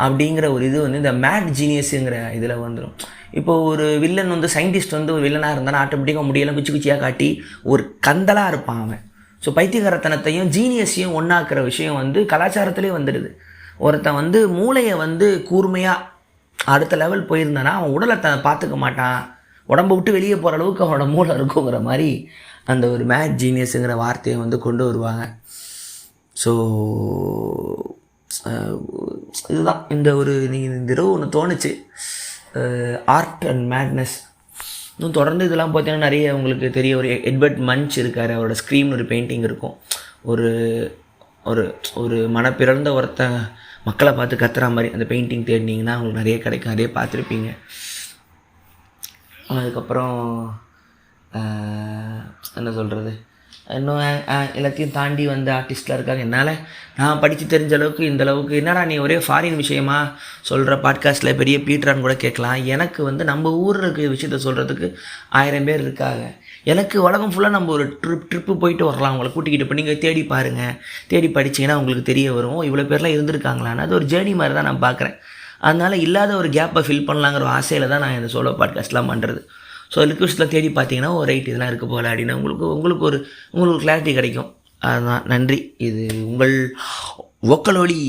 அப்படிங்கிற ஒரு இது வந்து இந்த மேட் ஜீனியஸுங்கிற இதில் வந்துடும். இப்போது ஒரு வில்லன் வந்து சயின்டிஸ்ட் வந்து ஒரு வில்லனாக இருந்தாலும் ஆட்டோமேட்டிக்காக முடியெல்லாம் குச்சி குச்சியாக காட்டி ஒரு கந்தலாக இருப்பான் அவன். ஸோ பைத்தியகாரத்தனத்தையும் ஜீனியஸையும் ஒன்றாக்குற விஷயம் வந்து கலாச்சாரத்திலே வந்துடுது. ஒருத்தன் வந்து மூளையை வந்து கூர்மையாக அடுத்த லெவல் போயிருந்தானா அவன் உடலை பார்த்துக்க மாட்டான், உடம்பை விட்டு வெளியே போகிற அளவுக்கு அவனோட மூளை இருக்குங்கிற மாதிரி அந்த ஒரு மேட் ஜீனியஸுங்கிற வார்த்தையை வந்து கொண்டு வருவாங்க. ஸோ இதுதான் இந்த ஒரு இந்த இரவு ஒன்று தோணுச்சு, ஆர்ட் அண்ட் மேட்னஸ். இன்னும் தொடர்ந்து இதெல்லாம் பார்த்தீங்கன்னா நிறைய உங்களுக்கு தெரிய ஒரு எட்வர்ட் மன்ச் இருக்கார், அவரோட ஸ்க்ரீம்னு ஒரு பெயிண்டிங் இருக்கும். ஒரு ஒரு ஒரு மனப்பிறந்த ஒருத்தன் மக்களை பார்த்து கத்துற மாதிரி அந்த பெயிண்டிங் தேடினீங்கன்னா உங்களுக்கு நிறைய கிடைக்கும், நிறைய பார்த்துருப்பீங்க. அதுக்கப்புறம் என்ன சொல்கிறது, இன்னும் எல்லாத்தையும் தாண்டி வந்து ஆர்டிஸ்ட்லாம் இருக்காங்க. என்னால் நான் படித்து தெரிஞ்ச அளவுக்கு இந்த அளவுக்கு என்னடா நீ ஒரே ஃபாரின் விஷயமா சொல்கிற பாட்காஸ்ட்டில் பெரிய பீட்டரான்னு கூட கேட்கலாம். எனக்கு வந்து நம்ம ஊரில் இருக்க விஷயத்த சொல்கிறதுக்கு 1000 பேர் இருக்காங்க. எனக்கு உலகம் ஃபுல்லாக நம்ம ஒரு ட்ரிப்பு போயிட்டு வரலாம், அவங்கள கூட்டிக்கிட்டு இப்போ நீங்கள் தேடி பாருங்கள், தேடி படிச்சிங்கன்னா உங்களுக்கு தெரிய வரும் இவ்வளோ பேர்லாம் இருந்திருக்காங்களான்னு. அது ஒரு ஜேர்னி மாதிரி தான் நான் பார்க்குறேன். அதனால் இல்லாத ஒரு கேப்பை ஃபில் பண்ணலாங்கிற ஒரு ஆசையில் தான் நான் இந்த சோலோ பாட்காஸ்ட்லாம் பண்ணுறது. ஸோ லிக்விட்ஸில் தேடி பார்த்தீங்கன்னா ஒரு ரைட் இதெல்லாம் இருக்க போகல அப்படின்னு உங்களுக்கு கிளாரிட்டி கிடைக்கும். அதுதான். நன்றி. இது உங்கள் வோக்கல் ஒலி.